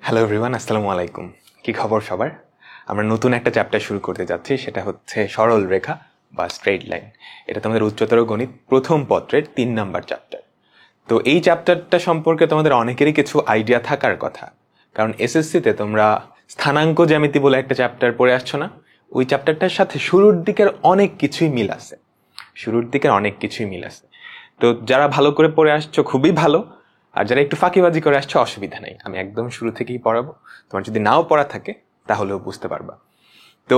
Hello everyone, আসসালামু আলাইকুম। কি খবর সবার? আমরা নতুন একটা চ্যাপ্টার শুরু করতে যাচ্ছি, সেটা হচ্ছে সরল রেখা বা স্ট্রেইট লাইন। এটা তোমাদের উচ্চতর গণিত প্রথম পত্রের 3 নাম্বার চ্যাপ্টার। তো এই চ্যাপ্টারটা সম্পর্কে তোমাদের অনেকেরই কিছু আইডিয়া থাকার কথা, কারণ এসএসসিতে তোমরা স্থানাঙ্ক জ্যামিতি বলে একটা চ্যাপ্টার পড়ে আসছো না? ওই চ্যাপ্টারটার সাথে শুরুর দিকের অনেক কিছুই মিল আছে। তো যারা ভালো করে পড়ে আসছো খুবই ভালো, আর যারা একটু ফাঁকিবাজি করে আসছো অসুবিধা নেই, আমি একদম শুরু থেকেই পড়াবো। তোমার যদি নাও পড়া থাকে তাহলেও বুঝতে পারবা। তো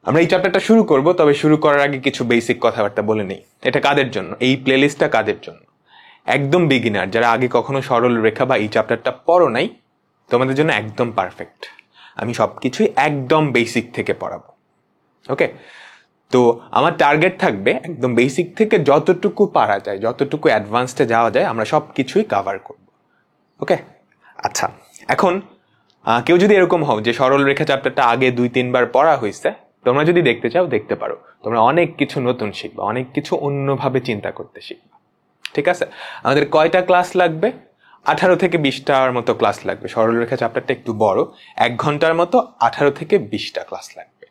আমরা এই চ্যাপ্টারটা শুরু করব, তবে শুরু করার আগে কিছু বেসিক কথাবার্তা বলে নেই। এটা কাদের জন্য, এই প্লেলিস্টটা কাদের জন্য? একদম বিগিনার, যারা আগে কখনো সরল রেখা বা এই চ্যাপ্টারটা পড়ো নাই, তোমাদের জন্য একদম পারফেক্ট। আমি সবকিছুই একদম বেসিক থেকে পড়াবো। ওকে, তো আমার টার্গেট থাকবে একদম বেসিক থেকে যতটুকু পারা যায়, যতটুকু অ্যাডভান্সডে যাওয়া যায়, আমরা সব কিছুই কাভার করব। ওকে, আচ্ছা, এখন কেউ যদি এরকম হও যে সরল রেখা চ্যাপ্টারটা আগে 2-3 বার পড়া হয়েছে, তোমরা যদি দেখতে চাও দেখতে পারো। তোমরা অনেক কিছু নতুন শিখবা, অনেক কিছু অন্যভাবে চিন্তা করতে শিখবা। ঠিক আছে, আমাদের কয়টা ক্লাস লাগবে? 18 থেকে 20টার মতো ক্লাস লাগবে। সরল রেখা চ্যাপ্টারটা একটু বড়, 1 ঘন্টার মতো 18 থেকে 20টা ক্লাস লাগবে।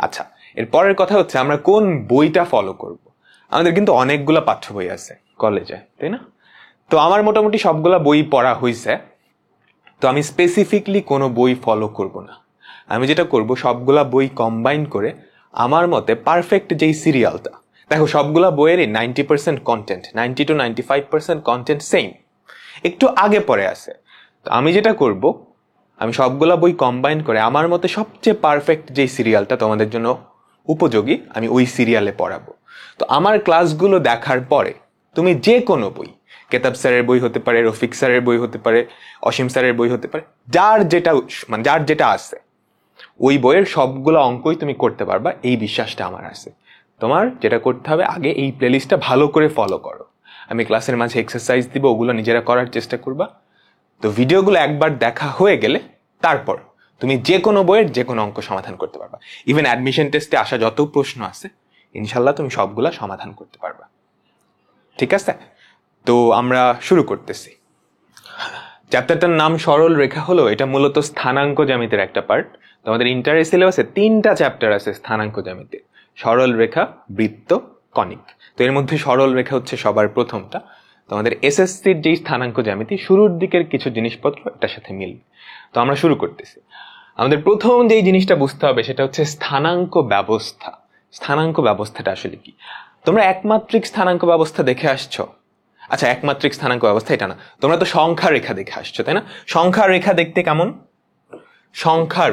আচ্ছা, এর পরের কথা হচ্ছে আমরা কোন বইটা ফলো করব। আমাদের কিন্তু অনেকগুলা পাঠ্য বই আছে কলেজে, তাই না? তো আমার মোটামুটি সবগুলা বই পড়া হয়েছে, তো আমি স্পেসিফিকলি কোনো বই ফলো করব না। আমি যেটা করব, সবগুলা বই কম্বাইন করে আমার মতে পারফেক্ট যেই সিরিয়ালটা, দেখো সবগুলা বইয়েরই 90% কন্টেন্ট, 90 to 95% কন্টেন্ট সেম, একটু আগে পরে আছে। তো আমি যেটা করব, আমি সবগুলা বই কম্বাইন করে আমার মতে সবচেয়ে পারফেক্ট যে সিরিয়ালটা তোমাদের জন্য উপযোগী, আমি ওই সিরিয়ালে পড়াবো। তো আমার ক্লাসগুলো দেখার পরে তুমি যে কোনো বই, কেতাব স্যারের বই হতে পারে, রফিক স্যারের বই হতে পারে, অসীম স্যারের বই হতে পারে, যার যেটা আছে, ওই বইয়ের সবগুলো অঙ্কই তুমি করতে পারবা, এই বিশ্বাসটা আমার আছে। তোমার যেটা করতে হবে, আগে এই প্লেলিস্টটা ভালো করে ফলো করো। আমি ক্লাসের মাঝে এক্সারসাইজ দিব, ওগুলো নিজেরা করার চেষ্টা করবা। তো ভিডিওগুলো একবার দেখা হয়ে গেলে তারপর তুমি যে কোনো বইয়ের যে কোনো অঙ্ক সমাধান করতে পারবা। ইভেন অ্যাডমিশন টেস্টে আসা যত প্রশ্ন আছে, ইনশাল্লাহ তুমি সবগুলা সমাধান করতে পারবা। ঠিক আছে, তো আমরা শুরু করতেছি। চ্যাপ্টারটার নাম সরল রেখা হলো, এটা মূলত স্থানাঙ্ক জ্যামিতির একটা পার্ট। তোমাদের ইন্টার সিলেবাসে 3টা চ্যাপ্টার আছে স্থানাঙ্ক জ্যামিতির: সরল রেখা, বৃত্ত, কনিক। তো এর মধ্যে সরল রেখা হচ্ছে সবার প্রথমটা। তোমাদের এসএসসির যেই স্থানাঙ্ক জ্যামিতি, শুরুর দিকের কিছু জিনিসপত্র এটার সাথে মিলবে। তো আমরা শুরু করতেছি। আমাদের প্রথম যেই জিনিসটা বুঝতে হবে সেটা হচ্ছে স্থানাঙ্ক ব্যবস্থা। স্থানাঙ্ক ব্যবস্থাটা আসলে কি? তোমরা একমাত্রিক স্থানাঙ্ক ব্যবস্থা দেখে আসছো? আচ্ছা, একমাত্রিক স্থানাঙ্ক ব্যবস্থা এটা না, তোমরা তো সংখ্যা রেখা দেখে আসছো, তাই না? সংখ্যা রেখা দেখতে কেমন? সংখ্যা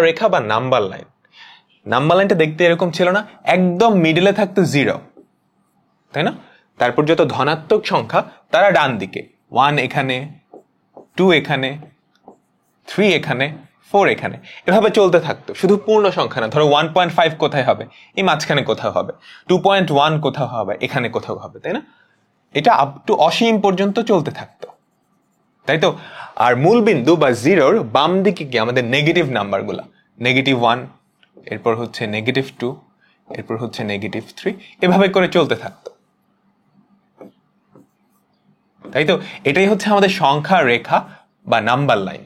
রেখা বা নাম্বার লাইন। নাম্বার লাইনটা দেখতে এরকম ছিল না? একদম মিডলে থাকতো 0, তাই না? তারপর যত ধনাত্মক সংখ্যা তারা ডান দিকে, 1 এখানে, 2 এখানে, 3 এখানে, 4 এখানে, এভাবে চলতে থাকতো। শুধু পূর্ণ সংখ্যা না, ধরো 1.5 কোথায় হবে? এই মাঝখানে কোথাও হবে। 2.1 কোথাও হবে, এখানে কোথাও হবে, তাই না? এটা আপ টু অসীম পর্যন্ত চলতে থাকতো, তাই তো? আর মূল বিন্দু বা 0-র বাম দিকে কি আমাদের নেগেটিভ নাম্বারগুলা, -1, এরপর হচ্ছে -2, এরপর হচ্ছে -3, এভাবে করে চলতে থাকতো, তাই তো? এটাই হচ্ছে আমাদের সংখ্যা রেখা বা নাম্বার লাইন।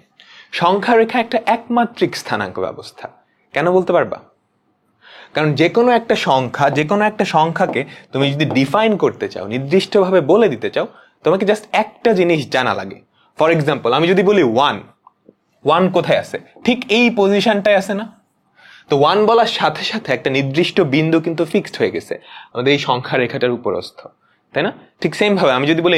সংখ্যা রেখা একটা একমাত্রিক স্থানাঙ্ক ব্যবস্থা। কেন বলতে পারবা? কারণ যে কোনো একটা সংখ্যাকে তুমি যদি ডিফাইন করতে চাও, নির্দিষ্টভাবে বলে দিতে চাও, তোমাকে জাস্ট একটা জিনিস জানা লাগে। ফর এক্সাম্পল, আমি যদি বলি 1 কোথায় আছে? ঠিক এই পজিশনটায় আছে না? তো 1 বলার সাথে সাথে একটা নির্দিষ্ট বিন্দু কিন্তু ফিক্সড হয়ে গেছে আমাদের এই সংখ্যা রেখাটার উপরস্থ, তাই না? ঠিক সেম ভাবে আমি যদি বলি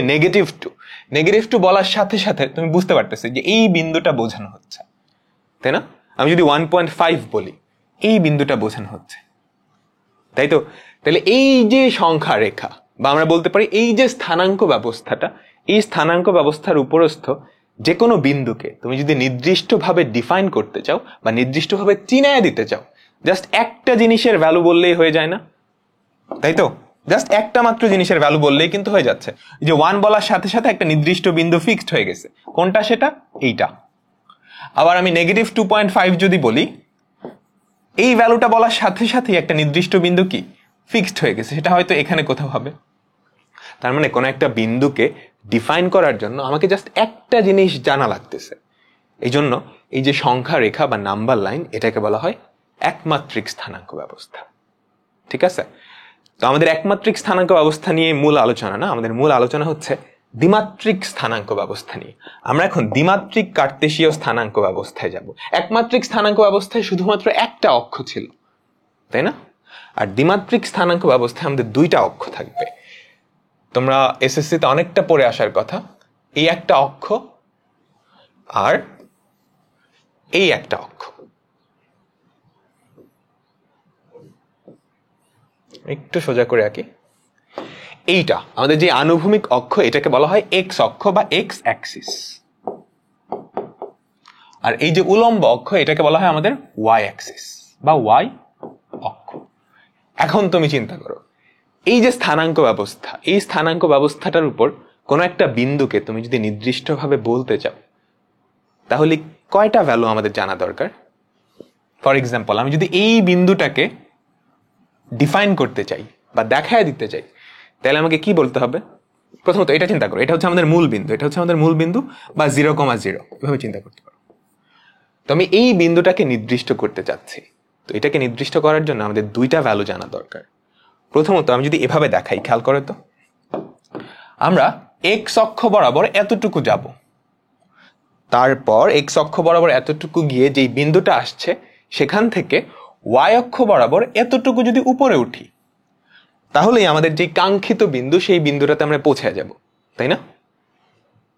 -2 বলার সাথে সাথে তুমি বুঝতে পারতেছো যে এই বিন্দুটা বোঝানো হচ্ছে, তাই না? আমি যদি 1.5 বলি, এই বিন্দুটা বোঝানো হচ্ছে, তাই তো? তাহলে এই যে সংখ্যা রেখা, বা আমরা বলতে পারি এই যে স্থানাঙ্ক ব্যবস্থাটা, এই স্থানাঙ্ক ব্যবস্থার উপরস্থ যে কোনো বিন্দুকে তুমি যদি নির্দিষ্টভাবে ডিফাইন করতে চাও বা নির্দিষ্টভাবে চিনায় দিতে চাও, জাস্ট একটা জিনিসের ভ্যালু বললেই হয়ে যায় না? তাই তো? জাস্ট একটা মাত্র জিনিসের ভ্যালু বললেই কিন্তু হয়ে যাচ্ছে। যে 1 বলার সাথে সাথে একটা নির্দিষ্ট বিন্দু ফিক্সড হয়ে গেছে। কোনটা সেটা? এইটা। আবার আমি -2.5 যদি বলি, এই ভ্যালুটা বলার সাথে সাথে একটা নির্দিষ্ট বিন্দু কি ফিক্সড হয়ে গেছে, সেটা হয়তো এখানে কোথাও হবে। তার মানে কোনো একটা বিন্দুকে ডিফাইন করার জন্য আমাকে জাস্ট একটা জিনিস জানা লাগতেছে। এই জন্য এই যে সংখ্যা রেখা বা নাম্বার লাইন, এটাকে বলা হয় একমাত্রিক স্থানাঙ্ক ব্যবস্থা। ঠিক আছে, তো আমাদের একমাত্রিক স্থানাঙ্ক ব্যবস্থা নিয়ে মূল আলোচনা না, আমাদের মূল আলোচনা হচ্ছে দ্বিমাত্রিক স্থানাঙ্ক ব্যবস্থা নিয়ে। আমরা এখন দ্বিমাত্রিক কার্তেশীয় স্থানাঙ্ক ব্যবস্থায় যাব। একমাত্রিক স্থানাঙ্ক ব্যবস্থায় শুধুমাত্র একটা অক্ষ ছিল, তাই না? আর দ্বিমাত্রিক স্থানাঙ্ক ব্যবস্থায় আমাদের দুইটা অক্ষ থাকবে। তোমরা এসএসসিতে অনেকটা পড়ে আসার কথা, এই একটা অক্ষ আর এই একটা অক্ষ। একটু সোজা করে আঁকি। এইটা আমাদের যে আনুভূমিক অক্ষ, এটাকে বলা হয় এক্স অক্ষ বা এক্স অ্যাক্সিস। আর এই যে উলম্ব অক্ষ, এটাকে বলা হয় আমাদের ওয়াই অ্যাক্সিস বা ওয়াই অক্ষ। এখন তুমি চিন্তা করো, এই যে স্থানাঙ্ক ব্যবস্থা, এই স্থানাঙ্ক ব্যবস্থাটার উপর কোনো একটা বিন্দুকে তুমি যদি নির্দিষ্টভাবে বলতে চাও, তাহলে কয়টা ভ্যালু আমাদের জানা দরকার? ফর এক্সাম্পল, আমি যদি এই বিন্দুটাকে ডিফাইন করতে চাই বা দেখায় দিতে চাই, তাহলে আমাকে কি বলতে হবে? প্রথমত এটা চিন্তা করো, এটা হচ্ছে আমাদের মূল বিন্দু, এটা হচ্ছে আমাদের মূল বিন্দু বা 0,0, এভাবে চিন্তা করতে পারো। তো আমি এই বিন্দুটাকে নির্দিষ্ট করতে চাচ্ছি, তো এটাকে নির্দিষ্ট করার জন্য আমাদের দুইটা ভ্যালু জানা দরকার। প্রথমত আমি যদি এভাবে দেখাই, খেয়াল করে তো, আমরা এক্স অক্ষ বরাবর এতটুকু যাব, তারপর এক্স অক্ষ বরাবর এতটুকু গিয়ে যেই বিন্দুটা আসছে সেখান থেকে ওয়াই অক্ষ বরাবর এতটুকু যদি উপরে উঠি, তাহলেই আমাদের যে কাঙ্ক্ষিত বিন্দু, সেই বিন্দুটাতে আমরা পৌঁছে যাব, তাই না?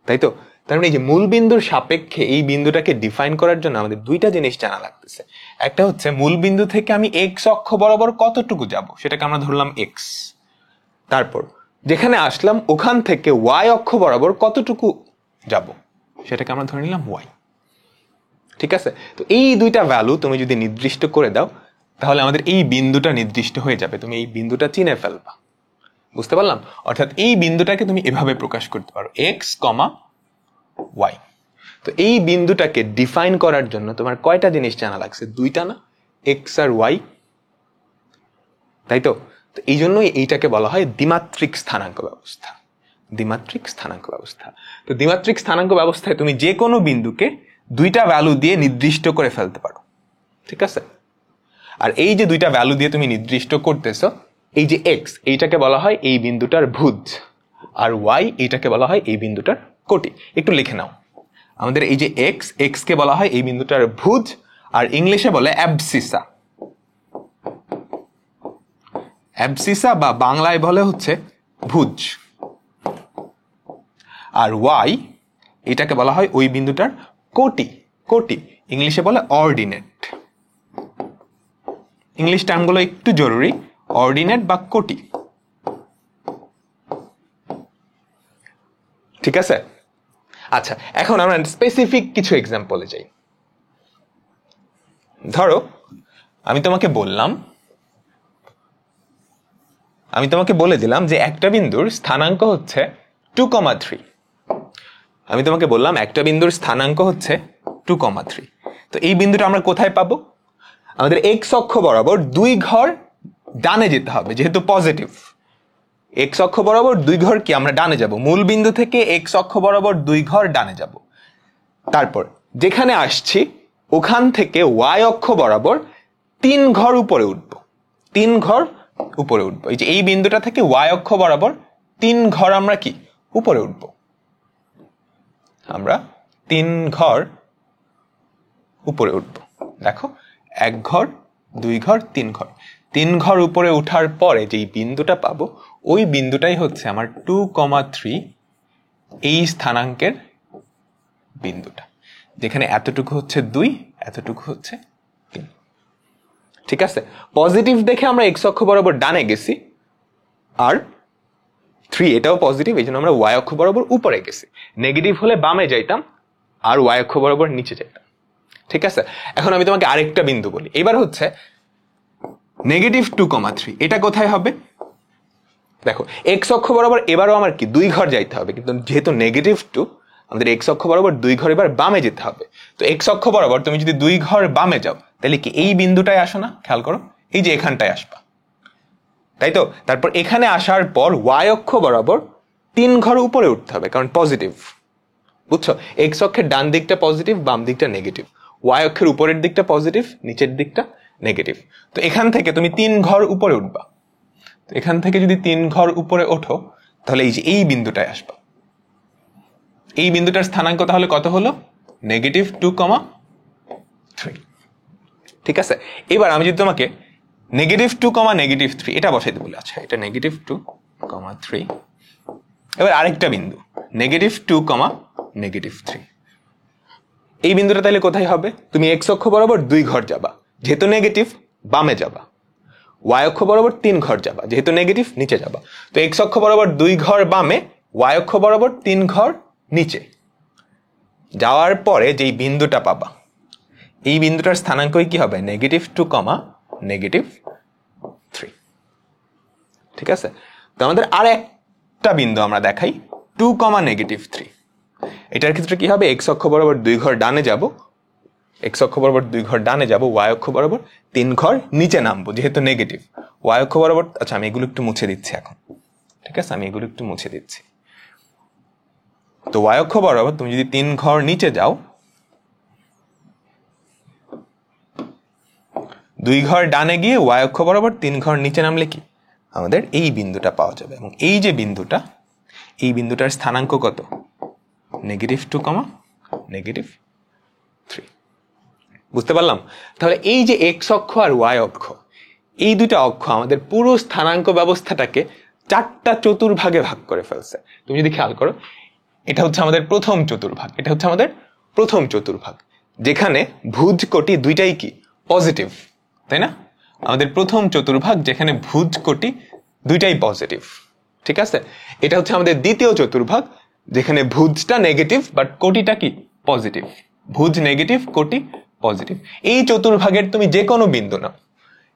তাই তো, তার মানে এই যে মূল বিন্দুর সাপেক্ষে এই বিন্দুটাকে ডিফাইন করার জন্য আমাদের দুইটা জিনিস জানা লাগতেছে। একটা হচ্ছে মূল বিন্দু থেকে আমি এক্স অক্ষ বরাবর কতটুকু যাব, সেটাকে আমরা ধরলাম এক্স। তারপর যেখানে আসলাম ওখান থেকে ওয়াই অক্ষ বরাবর কতটুকু যাব, সেটাকে আমরা ধরে নিলাম ওয়াই। ঠিক আছে, তো এই দুইটা ভ্যালু তুমি যদি নির্দিষ্ট করে দাও, তাহলে আমাদের এই বিন্দুটা নির্দিষ্ট হয়ে যাবে, তুমি এই বিন্দুটা চিনে ফেলবা। বুঝতে পারলাম? অর্থাৎ এই বিন্দুটাকে তুমি এভাবে প্রকাশ করতে পারো, এক্স কমা ওয়াই। তো এই বিন্দুটাকে ডিফাইন করার জন্য তোমার কয়টা জিনিস জানা লাগছে? দুইটা না, এক্স আর ওয়াই, তাই তো? তো এই জন্যই এইটাকে বলা হয় দ্বিমাত্রিক স্থানাঙ্ক ব্যবস্থা। দ্বিমাত্রিক স্থানাঙ্ক ব্যবস্থা। তো দ্বিমাত্রিক স্থানাঙ্ক ব্যবস্থায় তুমি যে কোনো বিন্দুকে দুইটা ভ্যালু দিয়ে নির্দিষ্ট করে ফেলতে পারো। ঠিক আছে, আর এই যে দুইটা ভ্যালু দিয়ে তুমি নির্দিষ্ট করতেছো, এই যে এক্স, এইটাকে বলা হয় এই বিন্দুটার ভুজ, আর ওয়াই এইটাকে বলা হয় এই বিন্দুটার কোটি। একটু লিখে নাও, আমাদের এই যে এক্স, এক্স কে বলা হয় এই বিন্দুটার ভুজ, আর ইংলিশে বলে অ্যাবসিসা। অ্যাবসিসা বা বাংলায় বলে হচ্ছে ভুজ। আর ওয়াই এটাকে বলা হয় ওই বিন্দুটার কোটি। কোটি ইংলিশে বলে অর্ডিনেট। ইংলিশ টার্মগুলো একটু জরুরি, অর্ডিনেট বা কোটি। ঠিক আছে, আচ্ছা এখন আমরা স্পেসিফিক কিছু এক্সাম্পলে যাই। ধরো আমি তোমাকে বলে দিলাম যে একটা বিন্দুর স্থানাঙ্ক হচ্ছে 2,3। আমি তোমাকে বললাম একটা বিন্দুর স্থানাঙ্ক হচ্ছে 2,3। তো এই বিন্দুটা আমরা কোথায় পাবো? আমাদের এক্স অক্ষ বরাবর 2 ঘর ডানে যেতে হবে, যেহেতু পজিটিভ। এক্স অক্ষ বরাবর 2 ঘর কি আমরা ডানে যাব, মূল বিন্দু থেকে এক্স অক্ষ বরাবর 2 ঘর ডানে যাব। তারপর যেখানে আসছি ওখান থেকে ওয়াই অক্ষ বরাবর 3 ঘর উপরে উঠবো। 3 ঘর উপরে উঠবো, এই যে এই বিন্দুটা থেকে ওয়াই অক্ষ বরাবর 3 ঘর আমরা কি উপরে উঠবো, আমরা 3 ঘর উপরে উঠবো। দেখো 1 ঘর, 2 ঘর, 3 ঘর। 3 ঘর উপরে উঠার পরে যেই বিন্দুটা পাবো, ওই বিন্দুটাই হচ্ছে আমার 2,3 এই স্থানাঙ্কের বিন্দুটা, যেখানে এতটুকু হচ্ছে 2, এতটুকু হচ্ছে 3। ঠিক আছে, পজিটিভ দেখে আমরা এক্স অক্ষ বরাবর ডানে গেছি, আর 3 এটাও পজিটিভ, এই জন্য আমরা ওয়াই অক্ষ বরাবর উপরে গেছি। নেগেটিভ হলে বামে যাইতাম আর ওয়াই অক্ষ বরাবর নিচে যাইতাম। ঠিক আছে, এখন আমি তোমাকে আরেকটা বিন্দু বলি। এবার হচ্ছে নেগেটিভ 2,3, এটা কোথায় হবে? দেখো এক্স অক্ষ বরাবর এবারও আমার কি 2 ঘর যাইতে হবে, কিন্তু যেহেতু নেগেটিভ 2, আমাদের এক্স অক্ষ বরাবর 2 ঘর এবার বামে যেতে হবে। তো এক্স অক্ষ বরাবর তুমি যদি 2 ঘর বামে যাও, তাহলে কি এই বিন্দুটায় আসো না? খেয়াল করো, এই যে এখানটায় আসবা, তাই তো? তারপর এখানে আসার পর ওয়াই অক্ষ বরাবর 3 ঘর উপরে উঠতে হবে, কারণ পজিটিভ, বুঝছো? এক্স অক্ষের ডান দিকটা পজিটিভ, বাম দিকটা নেগেটিভ। ওয়াই অক্ষের উপরের দিকটা পজিটিভ, নিচের দিকটা নেগেটিভ। তো এখান থেকে তুমি 3 ঘর উপরে উঠবা। তো এখান থেকে যদি 3 ঘর উপরে ওঠো, তাহলে এই যে এই বিন্দুটায় আসবা। এই বিন্দুটার স্থানাঙ্ক তাহলে কত হলো? -2,3। ঠিক আছে, এবার আমি যদি তোমাকে -2,3 এটা বসাইতে বলি, আচ্ছা এটা -2,3। এবার আরেকটা বিন্দু -2,3। এই বিন্দুটা তাহলে কোথায় হবে? তুমি এক্স অক্ষ বরাবর 2 ঘর যাবা, যেহেতু নেগেটিভ বামে যাবা। ওয়াই অক্ষ বরাবর 3 ঘর যাবা, যেহেতু নেগেটিভ নিচে যাবা। তো এক্স অক্ষ বরাবর 2 ঘর বামে, ওয়াই অক্ষ বরাবর 3 ঘর নিচে যাওয়ার পরে যেই বিন্দুটা পাবা, এই বিন্দুটার স্থানাঙ্কই কি হবে? -2,3। ঠিক আছে, তো আমাদের আর একটা বিন্দু আমরা দেখাই, 2,3। এটার ক্ষেত্রে কি হবে? এক্স অক্ষ বরাবর 2 ঘর ডানে যাব, এক্স অক্ষ বরাবর 2 ঘর ডানে যাব, ওয়াই অক্ষ বরাবর 3 ঘর নিচে নামবো, যেহেতু নেগেটিভ। ওয়াই অক্ষ বরাবর, আচ্ছা আমি এগুলো একটু মুছে দিচ্ছি এখন। ঠিক আছে, আমি এগুলো একটু মুছে দিচ্ছি। তো ওয়াই অক্ষ বরাবর তুমি যদি 3 ঘর নিচে যাও, 2 ঘর ডানে গিয়ে ওয়াই অক্ষ বরাবর 3 ঘর নিচে নামলে কি আমাদের এই বিন্দুটা পাওয়া যাবে। এবং এই যে বিন্দুটা, এই বিন্দুটার স্থানাঙ্ক কত? -2,3। বুঝতে পারলাম? তাহলে এই যে এক্স অক্ষ আর ওয়াই অক্ষ, এই দুইটা অক্ষ আমাদের পুরো স্থানাঙ্ক ব্যবস্থাটাকে 4টা চতুর্ভাগে ভাগ করে ফেলছে। তুমি যদি খেয়াল করো, এটা হচ্ছে আমাদের প্রথম চতুর্ভাগ, এটা হচ্ছে আমাদের প্রথম চতুর্ভাগ, যেখানে ভুজ কোটি দুইটাই কি পজিটিভ, তাই না? আমাদের প্রথম চতুর্ভাগ যেখানে ভুজ কোটি দুইটাই পজিটিভ। ঠিক আছে, এটা হচ্ছে আমাদের দ্বিতীয় চতুর্ভাগ, যেখানে ভুজটা নেগেটিভ বাট কোটিটা কি পজিটিভ। ভুজ নেগেটিভ, কোটি পজিটিভ। এই চতুর্ভাগের তুমি যে কোনো বিন্দু নাও,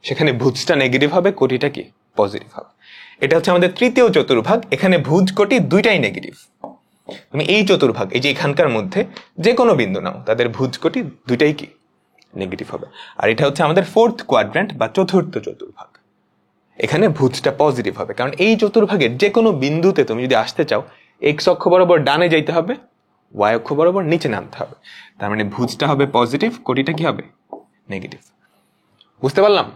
সেখানে ভুজটা নেগেটিভ হবে, কোটিটা কি পজিটিভ হবে। এটা হচ্ছে আমাদের তৃতীয় চতুর্ভাগ, এখানে ভুজ কোটি দুইটাই নেগেটিভ। তুমি এই চতুর্ভাগ, এই যে এখানকার মধ্যে যে কোনো বিন্দু নাও, তাদের ভুজ কোটি দুইটাই কি নেগেটিভ হবে। আর এটা হচ্ছে আমাদের ফোর্থ কোয়াড্র্যান্ট বা চতুর্থ চতুর্ভাগ, এখানে ভুজটা পজিটিভ হবে। কারণ এই চতুর্ভাগের যে কোনো বিন্দুতে তুমি যদি আসতে চাও, এক্স অক্ষ বরাবর ডানে যাইতে হবে, ওয়াই অক্ষ বরাবর নিচে নামতে হবে। তার মানে ভুজটা হবে পজিটিভ, কোটিটা কি হবে নেগেটিভ। বুঝতে পারলাম?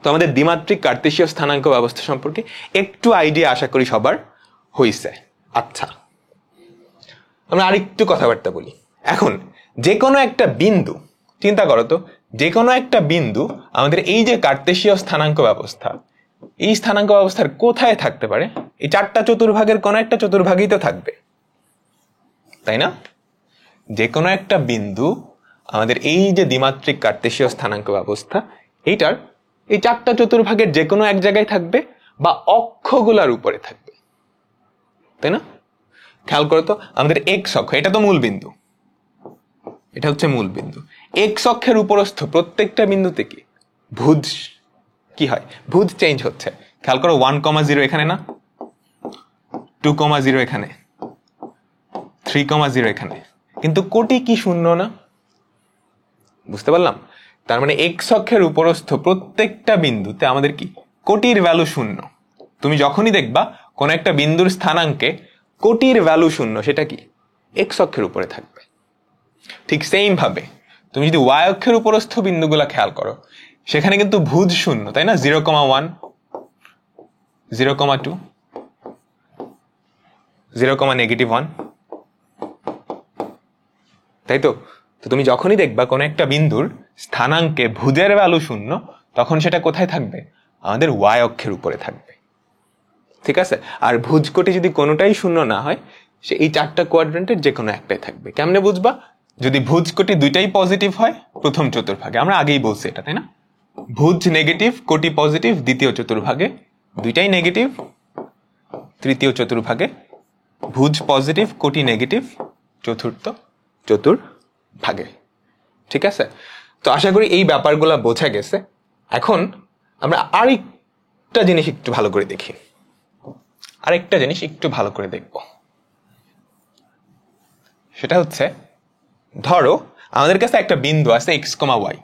তো আমাদের দ্বিমাত্রিক কার্তেশীয় স্থানাঙ্ক ব্যবস্থা সম্পর্কে একটু আইডিয়া আশা করি সবার হইছে। আচ্ছা, আমরা আরেকটু কথাবার্তা বলি। এখন যে কোনো একটা বিন্দু, চিন্তা করো তো, যে কোনো একটা বিন্দু আমাদের এই যে কার্তেশীয় স্থানাঙ্ক ব্যবস্থা, এই স্থানাঙ্ক ব্যবস্থার কোথায় থাকতে পারে? এই 4টা চতুর্ভাগের কোন একটা চতুর্ভাগই তো থাকবে, তাই না? যে কোনো একটা বিন্দু আমাদের এই যে দ্বিমাত্রিক কার্তেশীয় স্থানাঙ্ক ব্যবস্থা, এইটার এই 4টা চতুর্ভাগের যে কোনো এক জায়গায় থাকবে বা অক্ষগুলার উপরে থাকবে, তাই না? খেয়াল করো তো, আমাদের এক্স অক্ষ, এটা তো মূল বিন্দু, এটা হচ্ছে মূল বিন্দু। এক্স অক্ষের উপরস্থ প্রত্যেকটা বিন্দুতে কি ভুজ কি হয়? ভুজ চেঞ্জ হচ্ছে। খেয়াল করো, 1,0 এখানে না, 2,0 এখানে, 3,0 এখানে, কিন্তু কোটি কি শূন্য না? বুঝতে পারলাম? তার মানে এক্স অক্ষের উপরস্থ প্রত্যেকটা বিন্দুতে আমাদের কি কোটির ভ্যালু শূন্য। তুমি যখনই দেখবা কোন একটা বিন্দুর স্থানাঙ্কে কোটির ভ্যালু শূন্য, সেটা কি এক্স অক্ষের উপরে থাকবে। ঠিক সেম ভাবে তুমি যদি ওয়াই অক্ষের উপরস্থ বিন্দুগুলা খেয়াল করো, সেখানে কিন্তু ভুজ শূন্য, তাই না? 0,1, 0,2, 0,-1, তাই তো? তো তুমি যখনই দেখবা কোন একটা বিন্দুর স্থানাঙ্কে ভুজের ভ্যালু শূন্য, তখন সেটা কোথায় থাকবে? আমাদের ওয়াই অক্ষের উপরে থাকবে। ঠিক আছে, আর ভুজ কোটি যদি কোনোটাই শূন্য না হয়, সে এই 4টা কোয়াড্রেন্টের যে কোনো একটাই থাকবে। কেমনে বুঝবা? যদি ভুজ কোটি দুইটাই পজিটিভ হয় প্রথম চতুর্ভাগে, আমরা আগেই বলছি এটা, তাই না? ভুজ নেগেটিভ, কোটি পজিটিভ দ্বিতীয় চতুর্ভাগে, দুইটাই নেগেটিভ তৃতীয় চতুর্ভাগে, ভুজ পজিটিভ, কোটি নেগেটিভ চতুর্থ চতুর্ভাগে। ঠিক আছে, তো আশা করি এই ব্যাপারগুলো বোঝা গেছে। এখন আমরা আরেকটা জিনিস একটু ভালো করে দেখি, আরেকটা জিনিস একটু ভালো করে দেখব। সেটা হচ্ছে, ধরো আমাদের কাছে একটা বিন্দু আছে x, y,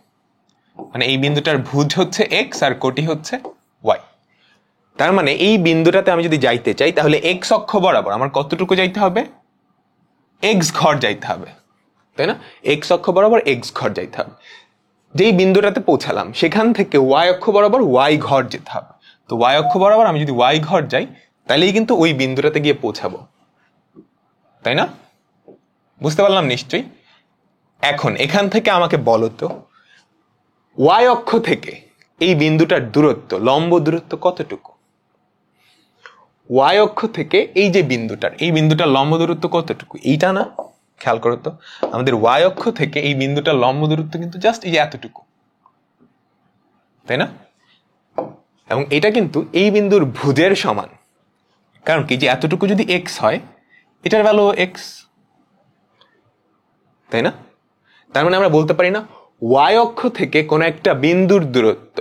মানে এই বিন্দুটার ভুজ হচ্ছে x আর কোটি হচ্ছে y। তার মানে এই বিন্দুটাতে আমি যদি যাইতে চাই তাহলে এক্স অক্ষ বরাবর আমার কতটুকু যাইতে হবে, এক্স ঘর যাইতে হবে, তাই না? এক্স অক্ষ বরাবর এক্স ঘর যাইতে হবে। যেই বিন্দুটাতে পৌঁছালাম সেখান থেকে ওয়াই অক্ষ বরাবর ওয়াই ঘর যেতে হবে। তো ওয়াই অক্ষ বরাবর আমি যদি ওয়াই ঘর যাই তাহলেই কিন্তু ওই বিন্দুটাতে গিয়ে পৌঁছাবো, তাই না? বুঝতে পারলাম নিশ্চয়ই। এখন এখান থেকে আমাকে বলো তো ওয়াই অক্ষ থেকে এই বিন্দুটার দূরত্ব, লম্ব দূরত্ব কতটুকু? ওয়াই অক্ষ থেকে এই যে এই বিন্দুটার লম্ব দূরত্ব কতটুকু? এইটা না? খেয়াল করো তো, আমাদের ওয়াই অক্ষ থেকে এই বিন্দুটার লম্ব দূরত্ব কিন্তু জাস্ট এই যে এতটুকু, তাই না? এবং এটা কিন্তু এই বিন্দুর ভুজের সমান, কারণ কি যে এতটুকু যদি এক্স হয় এটার ভ্যালু এক্স, তাই না? তার মানে আমরা বলতে পারি না ওয়াই অক্ষ থেকে কোন একটা বিন্দুর দূরত্ব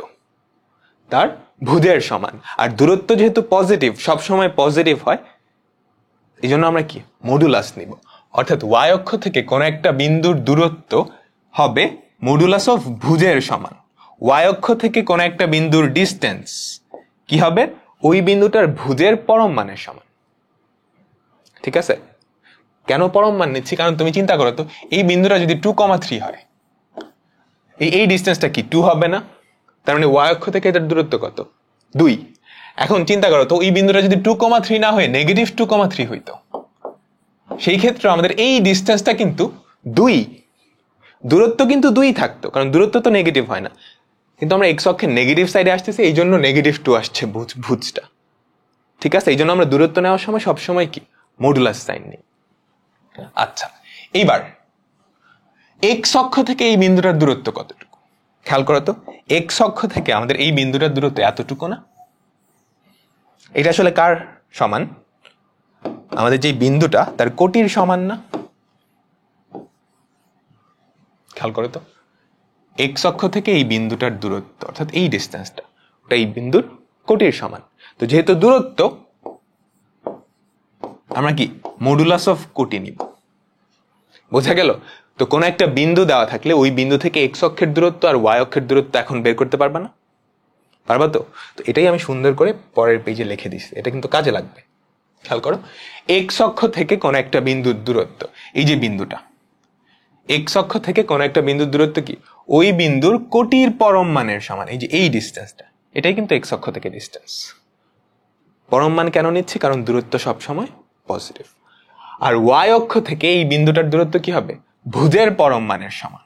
তার ভুজের সমান। আর দূরত্ব যেহেতু পজিটিভ, সবসময় পজিটিভ হয়, এই জন্য আমরা কি মডুলাস নিব। অর্থাৎ ওয়াই অক্ষ থেকে কোন একটা বিন্দুর দূরত্ব হবে মডুলাস অফ ভুজের সমান। ওয়াই অক্ষ থেকে কোন একটা বিন্দুর ডিস্টেন্স কি হবে? ওই বিন্দুটার ভুজের পরম মানের সমান। ঠিক আছে? কেন পরম মান নিচ্ছি? কারণ তুমি চিন্তা করো তো, এই বিন্দুটা যদি 2,3 হয়, এই ডিস্টেন্সটা কি 2 হবে না? তার মানে ওয়াই অক্ষ থেকে এটার দূরত্ব কত? 2। এখন চিন্তা করো তো, এই বিন্দুটা যদি 2,3 না হয়ে নেগেটিভ 2,3 হইতো, সেই ক্ষেত্রে আমাদের এই ডিস্টেন্সটা কিন্তু 2, দূরত্ব কিন্তু 2 থাকতো, কারণ দূরত্ব তো নেগেটিভ হয় না। কিন্তু আমরা এক্স অক্ষের নেগেটিভ সাইডে আসতেছি, এই জন্য -2 আসছে ভুজটা। ঠিক আছে? এই জন্য আমরা দূরত্ব নেওয়ার সময় সবসময় কি মডুলাস সাইন নিই। আচ্ছা, এইবার এক্স অক্ষ থেকে এই বিন্দুটার দূরত্ব কতটুকু? খেয়াল করো তো, এক্স অক্ষ থেকে আমাদের এই বিন্দুটার দূরত্ব এতটুকু না? এটা আসলে কার সমান? আমাদের যে বিন্দুটা তার কোটির সমান না? খেয়াল করো তো, এক্স অক্ষ থেকে এই বিন্দুটার দূরত্ব অর্থাৎ এই ডিস্টেন্সটা ওটা এই বিন্দুর কোটির সমান। তো যেহেতু দূরত্ব, আমরা কি মডুলাস অফ কোটি নিব। বোঝা গেল? তো কোন একটা বিন্দু দেওয়া থাকলে ওই বিন্দু থেকে এক্স অক্ষের দূরত্ব আর ওয়াই অক্ষের দূরত্ব এখন বের করতে পারবা না? পারবা তো? তো এটাই আমি সুন্দর করে পরের পেজে লিখে দিচ্ছি, এটা কিন্তু কাজে লাগবে। খেয়াল করো, এক্স অক্ষ থেকে কোন একটা বিন্দুর দূরত্ব, এই যে বিন্দুটা, এক্স অক্ষ থেকে কোন একটা বিন্দুর দূরত্ব কি ওই বিন্দুর কোটির পরম মানের সমান। এই যে এই ডিস্টেন্সটা, এটাই কিন্তু এক্স অক্ষ থেকে ডিস্টেন্স। পরম মান কেন নিচ্ছি? কারণ দূরত্ব সবসময় পজিটিভ। আর ওয়াই অক্ষ থেকে এই বিন্দুটার দূরত্ব কি হবে? ভুজের পরম মানের সমান।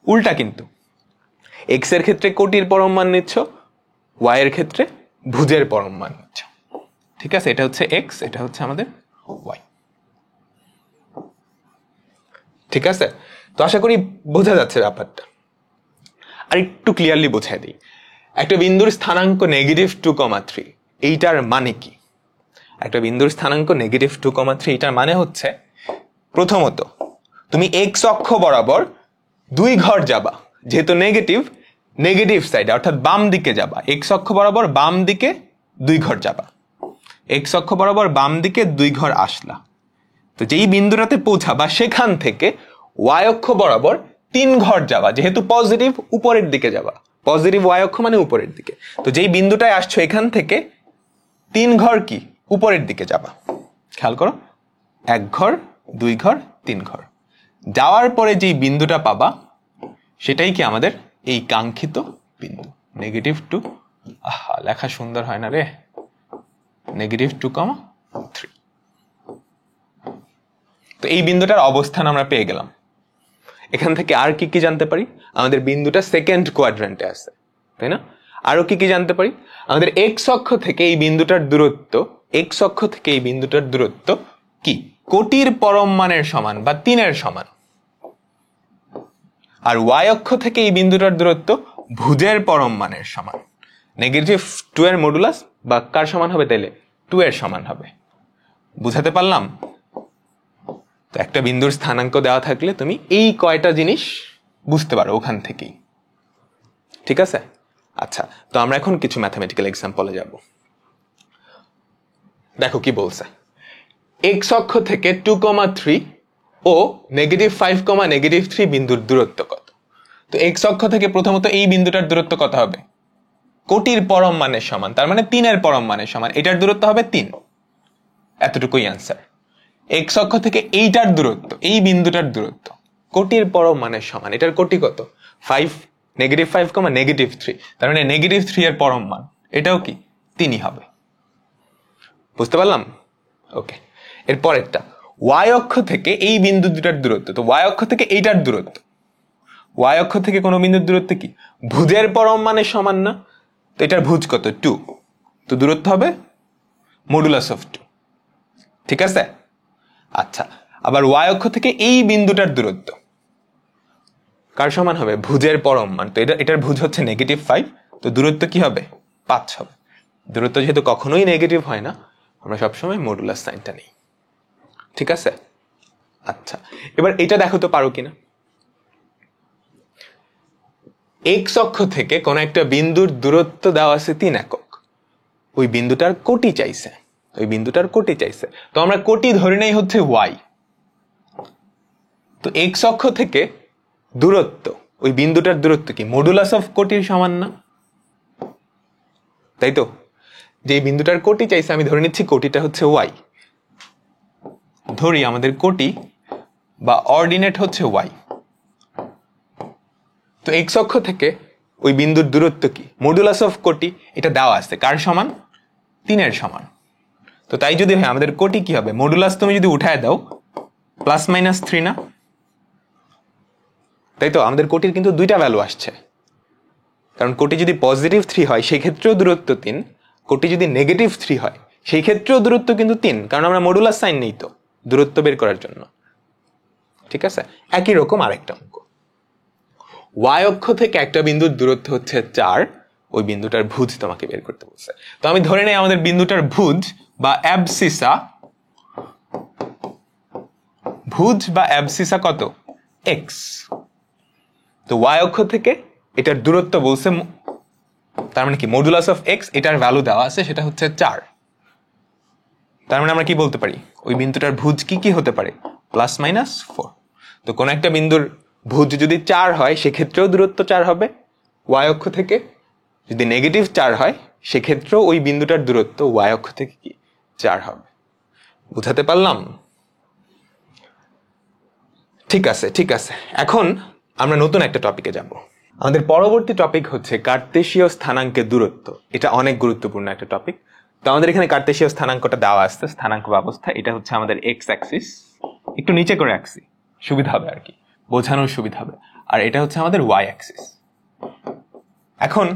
উল্টা কিন্তু, এক্স এর ক্ষেত্রে কোটির পরম মান নিচ্ছ, ওয়াই এর ক্ষেত্রে ভুজের পরম মান নিচ্ছ। ঠিক আছে? এটা হচ্ছে এক্স, এটা হচ্ছে আমাদের ওয়াই। ঠিক আছে? তো আশা করি বোঝা যাচ্ছে ব্যাপারটা। আর একটু ক্লিয়ারলি বোঝাই দিই, একটা বিন্দুর স্থানাঙ্ক -2,3, এইটার মানে কি? একটা বিন্দুর স্থানাঙ্ক -2,3, এইটার মানে হচ্ছে প্রথমত তুমি এক্স অক্ষ বরাবর 2 ঘর যাবা, যেহেতু নেগেটিভ সাইডে অর্থাৎ বাম দিকে যাবা। এক্স অক্ষ বরাবর বাম দিকে 2 ঘর যাবা, এক্স অক্ষ বরাবর বাম দিকে 2 ঘর আসলা। তো যেই বিন্দুটাতে পৌঁছাবা সেখান থেকে ওয়াই অক্ষ বরাবর 3 ঘর যাবা, যেহেতু পজিটিভ উপরের দিকে যাবা, পজিটিভ ওয়াই অক্ষ মানে উপরের দিকে। তো যেই বিন্দুটায় আসছো এখান থেকে 3 ঘর কি উপরের দিকে যাবা। খেয়াল করো, 1 ঘর, 2 ঘর, 3 ঘর যাওয়ার পরে যেই বিন্দুটা পাবা সেটাই কি আমাদের এই কাঙ্ক্ষিত বিন্দু -2। লেখা সুন্দর হয় না রে, -2,3। তো এই বিন্দুটার অবস্থান আমরা পেয়ে গেলাম। এখান থেকে আর কি কি জানতে পারি? আমাদের বিন্দুটা সেকেন্ড কোয়াড্রেন্টে আছে, তাই না? আরো কি কি জানতে পারি? আমাদের এক্স অক্ষ থেকে এই বিন্দুটার দূরত্ব, এক্স অক্ষ থেকে এই বিন্দুটার দূরত্ব কি কোটির পরম মানের সমান বা 3 এর সমান। আর ওয়াই অক্ষ থেকে এই বিন্দুটার দূরত্ব ভুজের পরম মানের সমান। -2 এর মডুলাস বা কার সমান হবে? তাইলে 2 এর সমান হবে। বুঝাতে পারলাম? তো একটা বিন্দুর স্থানাঙ্ক দেওয়া থাকলে তুমি এই কয়টা জিনিস বুঝতে পারো ওখান থেকেই। ঠিক আছে? আচ্ছা, তো আমরা এখন কিছু ম্যাথমেটিক্যাল এক্সাম্পলে যাব। দেখো কি বলছে, এক্স অক্ষ থেকে 2,3 ও -5, -3 বিন্দুর দূরত্ব কত? তো এক্স অক্ষ থেকে প্রথমত এই বিন্দুটার দূরত্ব কত হবে? কোটির পরম মানের সমান, তার মানে 3-এর পরম মানের সমান। এটার দূরত্ব হবে 3, এতটুকুই অ্যান্সার। এক্স অক্ষ থেকে এইটার দূরত্ব, এই বিন্দুটার দূরত্ব কোটির পরম মানের সমান। এটার কোটি কত? 5, -5, -3, তার মানে -3 এর পরম মান এটাও কি 3ই হবে। বুঝতে পারলাম? ওকে, এর পরেরটা ওয়াই অক্ষ থেকে এই বিন্দু দুটার দূরত্ব। তো ওয়াই অক্ষ থেকে এইটার দূরত্ব, ওয়াই অক্ষ থেকে কোনো বিন্দুর দূরত্ব কি ভুজের পরম মানের সমান না? তো এটার ভুজ কত? 2, তো দূরত্ব হবে মডুলাস অফ 2। ঠিক আছে? আচ্ছা, আবার ওয়াই অক্ষ থেকে এই বিন্দুটার দূরত্ব কার সমান হবে? ভুজের পরম মান। তো এটার ভুজ হচ্ছে -5, তো দূরত্ব কি হবে? 5 হবে। দূরত্ব যেহেতু কখনোই নেগেটিভ হয় না, আমরা সবসময় মডুলাস সাইনটা নিই। ঠিক আছে? আচ্ছা, এবার এটা দেখো তো পারো কিনা। এক্স অক্ষ থেকে কোন একটা বিন্দুর দূরত্ব দেওয়া আছে 3 একক, ওই বিন্দুটার কোটি চাইছে, ওই বিন্দুটার কোটি চাইছে। তো আমরা কোটি ধরে নেই হচ্ছে ওয়াই। তো এক্স অক্ষ থেকে দূরত্ব, ওই বিন্দুটার দূরত্ব কি মডুলাস অফ কোটির সমান না? তাই তো? যে বিন্দুটার কোটি চাইছে আমি ধরে নিচ্ছি কোটিটা হচ্ছে ওয়াই। ধরি আমাদের কোটি বা অর্ডিনেট হচ্ছে ওয়াই। তো এক্স অক্ষ থেকে ওই বিন্দুর দূরত্ব কি মডুলাস অফ কোটি, এটা দেওয়া আছে কার সমান? 3-এর সমান। তো তাই যদি হয় আমাদের কোটি কি হবে? মডুলাস তুমি যদি উঠায় দাও +-3 না? তাই তো? আমাদের কোটির কিন্তু দুইটা ভ্যালু আসছে, কারণ কোটি যদি +3 হয় সেই ক্ষেত্রেও দূরত্ব 3, কোটি যদি -3 হয় সেই ক্ষেত্রেও দূরত্ব কিন্তু 3, কারণ আমরা মডুলাস সাইন নেই তো দূরত্ব বের করার জন্য। ঠিক আছে? একই রকম আরেকটা অঙ্ক, ওয়াই অক্ষ থেকে একটা বিন্দুর দূরত্ব হচ্ছে 4, ওই বিন্দুটার ভুজ তোমাকে বের করতে বলছে। তো আমি ধরে নেই আমাদের বিন্দুটার ভুজ বা অ্যাবসিসা কত? এক্স। তো ওয়াই অক্ষ থেকে এটার দূরত্ব বলছে, তার মানে কি মডুলাস অফ এক্স, এটার ভ্যালু দেওয়া আছে সেটা হচ্ছে 4। তার মানে আমরা কি বলতে পারি? ওই বিন্দুটার ভুজ কি কি হতে পারে? +-4। তো কোন একটা বিন্দুর ভুজ যদি 4 হয় সেক্ষেত্রেও দূরত্ব 4 হবে ওয়াই অক্ষ থেকে। যদি -4 হয় সেক্ষেত্রেও ওই বিন্দুটার দূরত্ব ওয়াই অক্ষ থেকে কি 4 হবে। বুঝাতে পারলাম? ঠিক আছে, ঠিক আছে। এখন আমরা নতুন একটা টপিকে যাব। আমাদের পরবর্তী টপিক হচ্ছে কার্তেশীয় স্থানাঙ্কের দূরত্ব। এটা অনেক গুরুত্বপূর্ণ একটা টপিক। তো আমাদের এখানে কার্তেশীয় স্থানাঙ্কটা দেওয়া আছে, স্থানাঙ্ক ব্যবস্থা। এটা হচ্ছে আমাদের এক্স অ্যাক্সিস, একটু নিচে করে আঁকছি সুবিধা হবে আর কি, বোঝানোর সুবিধা হবে। আর এটা হচ্ছে আমাদের ওয়াই অ্যাক্সিস। এখন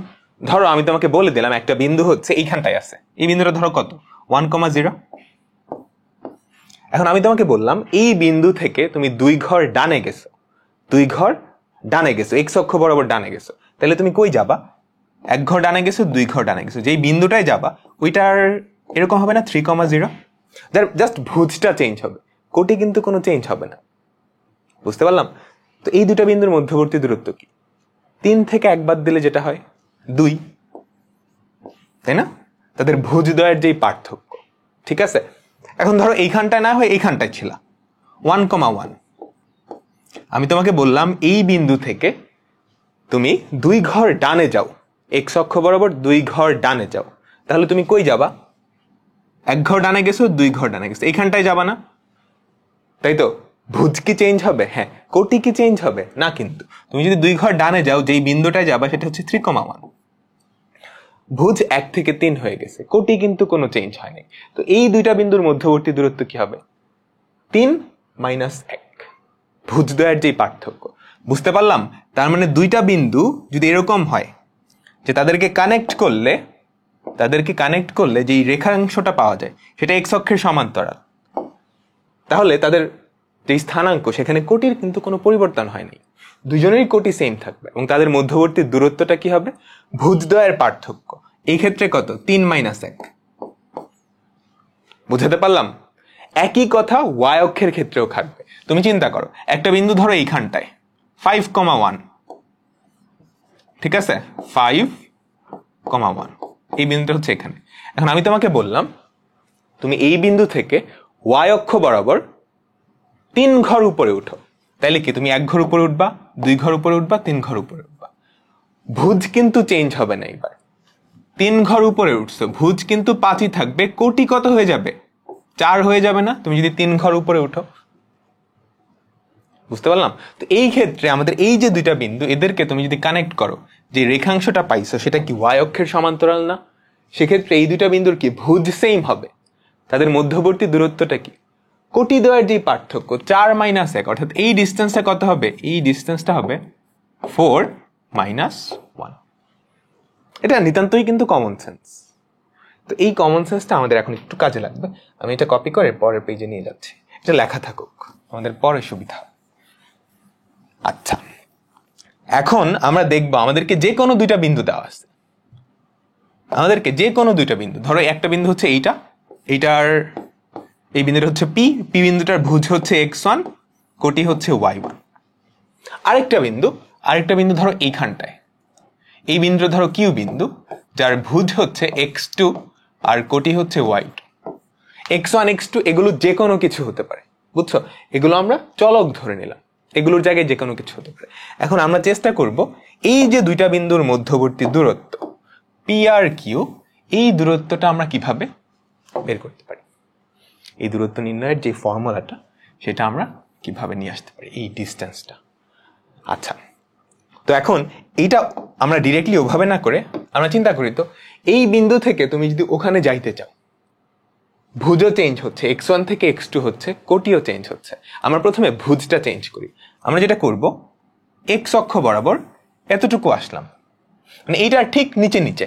ধরো আমি তোমাকে বলে দিলাম একটা বিন্দু হচ্ছে এইখানটায় আছে, এই বিন্দুটা ধরো কত? 1,0। এখন আমি তোমাকে বললাম এই বিন্দু থেকে তুমি 2 ঘর ডানে গেছো, 2 ঘর ডানে গেছো, এক্স অক্ষ বরাবর ডানে গেছো, তাহলে তুমি কই যাবা? 1 ঘর ডানে গেছো, 2 ঘর ডানে গেছো, যেই বিন্দুটায় যাবা ওইটার এরকম হবে না 3,0, জাস্ট ভুজটা চেঞ্জ হবে, কোটি কিন্তু কোনো চেঞ্জ হবে না। বুঝতে পারলাম? তো এই দুটা বিন্দুর মধ্যবর্তী দূরত্ব কি? 3 থেকে 1 বাদ দিলে যেটা হয় 2, তাই না? তাদের ভুজদ্বয়ের যেই পার্থক্য। ঠিক আছে? এখন ধরো এইখানটায় না হয় এইখানটায় ছিল 1,1, আমি তোমাকে বললাম এই বিন্দু থেকে তুমি 2 ঘর ডানে যাও, এক্স অক্ষ বরাবর 2 ঘর ডানে যাও, তাহলে তুমি কই যাবা? 1 ঘর ডানে গেছো, 2 ঘর ডানে গেছো, এইখানটায় যাবা না? তাই তো? ভুজ কি চেঞ্জ হবে? হ্যাঁ। কোটি কি চেঞ্জ হবে না? কিন্তু তুমি যদি 2 ঘর ডানে যাও, যেই বিন্দুটায় যাবা সেটা হচ্ছে 3,1, ভুজ 1 থেকে 3 হয়ে গেছে, কোটি কিন্তু কোনো চেঞ্জ হয়নি। তো এই দুইটা বিন্দুর মধ্যবর্তী দূরত্ব কি হবে? 3 - 1, ভুজদ্বয়ের যেই পার্থক্য। বুঝতে পারলাম? তার মানে দুইটা বিন্দু যদি এরকম হয় যে তাদেরকে কানেক্ট করলে যেই রেখাংশটা পাওয়া যায় সেটা এক্স অক্ষের সমান্তরাল, তাহলে তাদের যে স্থানাঙ্ক সেখানে কোটির কিন্তু কোনো পরিবর্তন হয়নি, দুজনেরই কোটি সেম থাকবে এবং তাদের মধ্যবর্তী দূরত্বটা কি হবে? ভুজদ্বয়ের পার্থক্য। এই ক্ষেত্রে কত? 3 - 1। বুঝাতে পারলাম? একই কথা ওয়াই অক্ষের ক্ষেত্রেও থাকবে। তুমি চিন্তা করো, একটা বিন্দু ধরো এইখানটায় 5,1, ঠিক আছে? 5,1 এই বিন্দুটা হচ্ছে এখানে। এখন আমি তোমাকে বললাম তুমি এই বিন্দু থেকে ওয়াই অক্ষ বরাবর 3 ঘর উপরে উঠো, তাইলে কি তুমি 1 ঘর উপরে উঠবা, 2 ঘর উপরে উঠবা, 3 ঘর উপরে উঠবা, ভুজ কিন্তু চেঞ্জ হবে না এবার। 3 ঘর উপরে উঠছো, ভুজ কিন্তু 5ই থাকবে, কোটি কত হয়ে যাবে? 4 হয়ে যাবে না তুমি যদি 3 ঘর উপরে উঠো? বুঝতে পারলাম? তো এই ক্ষেত্রে আমাদের এই যে দুইটা বিন্দু, এদেরকে তুমি যদি কানেক্ট করো, যে রেখাংশটা পাইছো সেটা কি ওয়াই অক্ষের সমান্তরাল না? সেক্ষেত্রে এই দুইটা বিন্দুর কি ভুজ সেম হবে? তাদের মধ্যবর্তী দূরত্বটা কি? কোটি দ্বয়ের যে পার্থক্য 4 - 1, অর্থাৎ এই ডিস্টেন্সটা কত হবে? এই ডিস্টেন্সটা হবে 4 - 1। এটা নিতান্তই কিন্তু কমন সেন্স। তো এই কমন সেন্সটা আমাদের এখন একটু কাজে লাগবে। আমি এটা কপি করে পরের পেজে নিয়ে যাচ্ছি, এটা লেখা থাকুক, আমাদের পরে সুবিধা। আচ্ছা, এখন আমরা দেখবো আমাদেরকে যে কোনো দুইটা বিন্দু দেওয়া আছে, আমাদেরকে যে কোনো দুইটা বিন্দু, ধরো একটা বিন্দু হচ্ছে এইটার এই বিন্দুটা হচ্ছে পি বিন্দুটার ভুজ হচ্ছে x1, কোটি হচ্ছে y1। আরেকটা বিন্দু ধরো এইখানটায়, এই বিন্দুটা ধরো কিউ বিন্দু, যার ভুজ হচ্ছে x2 আর কোটি হচ্ছে y2। x1 x2 এগুলো যে কোনো কিছু হতে পারে, বুঝছো? এগুলো আমরা চলক ধরে নিলাম, এগুলোর জায়গায় যে কোনো কিছু হতে পারে। এখন আমরা চেষ্টা করব এই যে দুইটা বিন্দুর মধ্যবর্তী দূরত্ব পি আর কিউ, এই দূরত্বটা আমরা কিভাবে বের করতে পারি, এই দূরত্ব নির্ণয়ের যে ফর্মুলাটা সেটা আমরা কিভাবে নিয়ে আসতে পারি, এই ডিস্টেন্সটা। আচ্ছা, তো এখন এইটা আমরা ডিরেক্টলি ওভাবে না করে আমরা চিন্তা করি, তো এই বিন্দু থেকে তুমি যদি ওখানে যাইতে চাও, ভুজও চেঞ্জ হচ্ছে, x1 থেকে x2 হচ্ছে, কোটিও চেঞ্জ হচ্ছে। আমরা প্রথমে ভুজটা চেঞ্জ করি। আমরা যেটা করব, x অক্ষ বরাবর এতটুকু আসলাম, মানে এইটার ঠিক নিচে নিচে,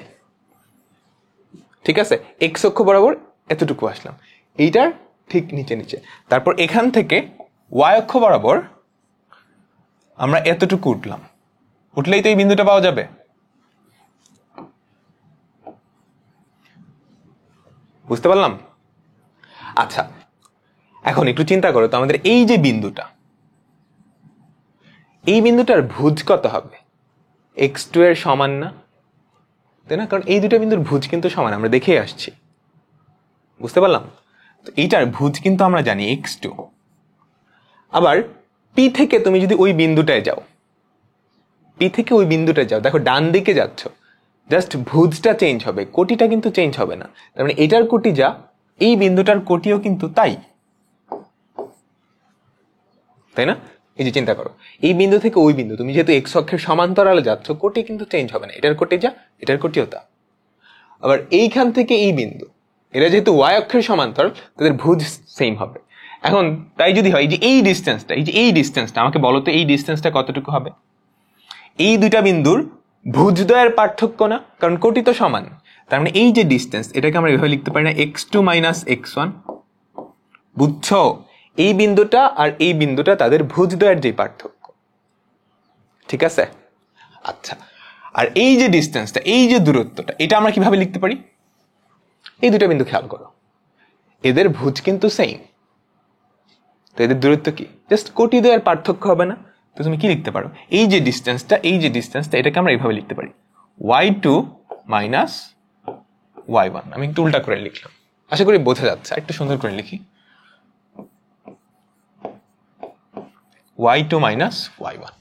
ঠিক আছে? x অক্ষ বরাবর এতটুকু আসলাম, এইটার ঠিক নিচে নিচে। তারপর এখান থেকে y অক্ষ বরাবর আমরা এতটুকু উঠলাম, উঠলেই তো এই বিন্দুটা পাওয়া যাবে। বুঝতে পারলাম? আচ্ছা, এখন একটু চিন্তা করো তো, আমাদের এই যে বিন্দুটা, এই বিন্দুটার ভুজ কত হবে? x2 এর সমান না, তাই না? কারণ এই দুটো বিন্দুর ভুজ কিন্তু সমান, আমরা দেখে আসছি। বুঝতে পারলাম? তো এইটার ভুজ কিন্তু আমরা জানি x2। আবার পি থেকে তুমি যদি ওই বিন্দুটায় যাও, দেখো ডান দিকে যাচ্ছ, জাস্ট ভুজটা চেঞ্জ হবে, কোটিটা কিন্তু চেঞ্জ হবে না। তার মানে এটার কোটি যা, এই বিন্দুটার কোটিও কিন্তু তাই, তাই না? এই যে চিন্তা করো, এই বিন্দু থেকে ওই বিন্দু তুমি যেহেতু এক্স অক্ষের সমান্তরালে যাচ্ছ, কোটি কিন্তু চেঞ্জ হবে না, এটার কোটি যা এটার কোটিও তা। আবার এইখান থেকে এই বিন্দু, এরা যেহেতু ওয়াই অক্ষের সমান্তরাল, তাদের ভুজ সেম হবে। এখন তাই যদি হয়, এই যে ডিস্টেন্সটা আমাকে বলো তো, এই ডিস্টেন্সটা কতটুকু হবে? এই দুইটা বিন্দুর ভুজদ্বয়ের পার্থক্য না, কারণ কোটি তো সমান। তার মানে এই যে ডিস্টেন্স, এটাকে আমরা এভাবে লিখতে পারি না, x2 - x1। বুঝছো? এই বিন্দুটা আর এই বিন্দুটা তাদের ভুজদ্বয়ের যে পার্থক্য, ঠিক আছে? আচ্ছা, আর এই যে ডিস্টেন্সটা, এই যে দূরত্বটা, এটা আমরা কিভাবে লিখতে পারি? এই দুটো বিন্দু খেয়াল করো, এদের ভুজ কিন্তু সেম, তো এদের দূরত্ব কি? জাস্ট কোটি দ্বয়ের পার্থক্য হবে না? তো তুমি কি লিখতে পারো, এই যে ডিস্টেন্সটা এটাকে আমরা এইভাবে লিখতে পারি, y2 - y1। আমি একটু উল্টা করে লিখলাম, আশা করি বোঝা যাচ্ছে। একটু সুন্দর করে লিখি, y2 - y1।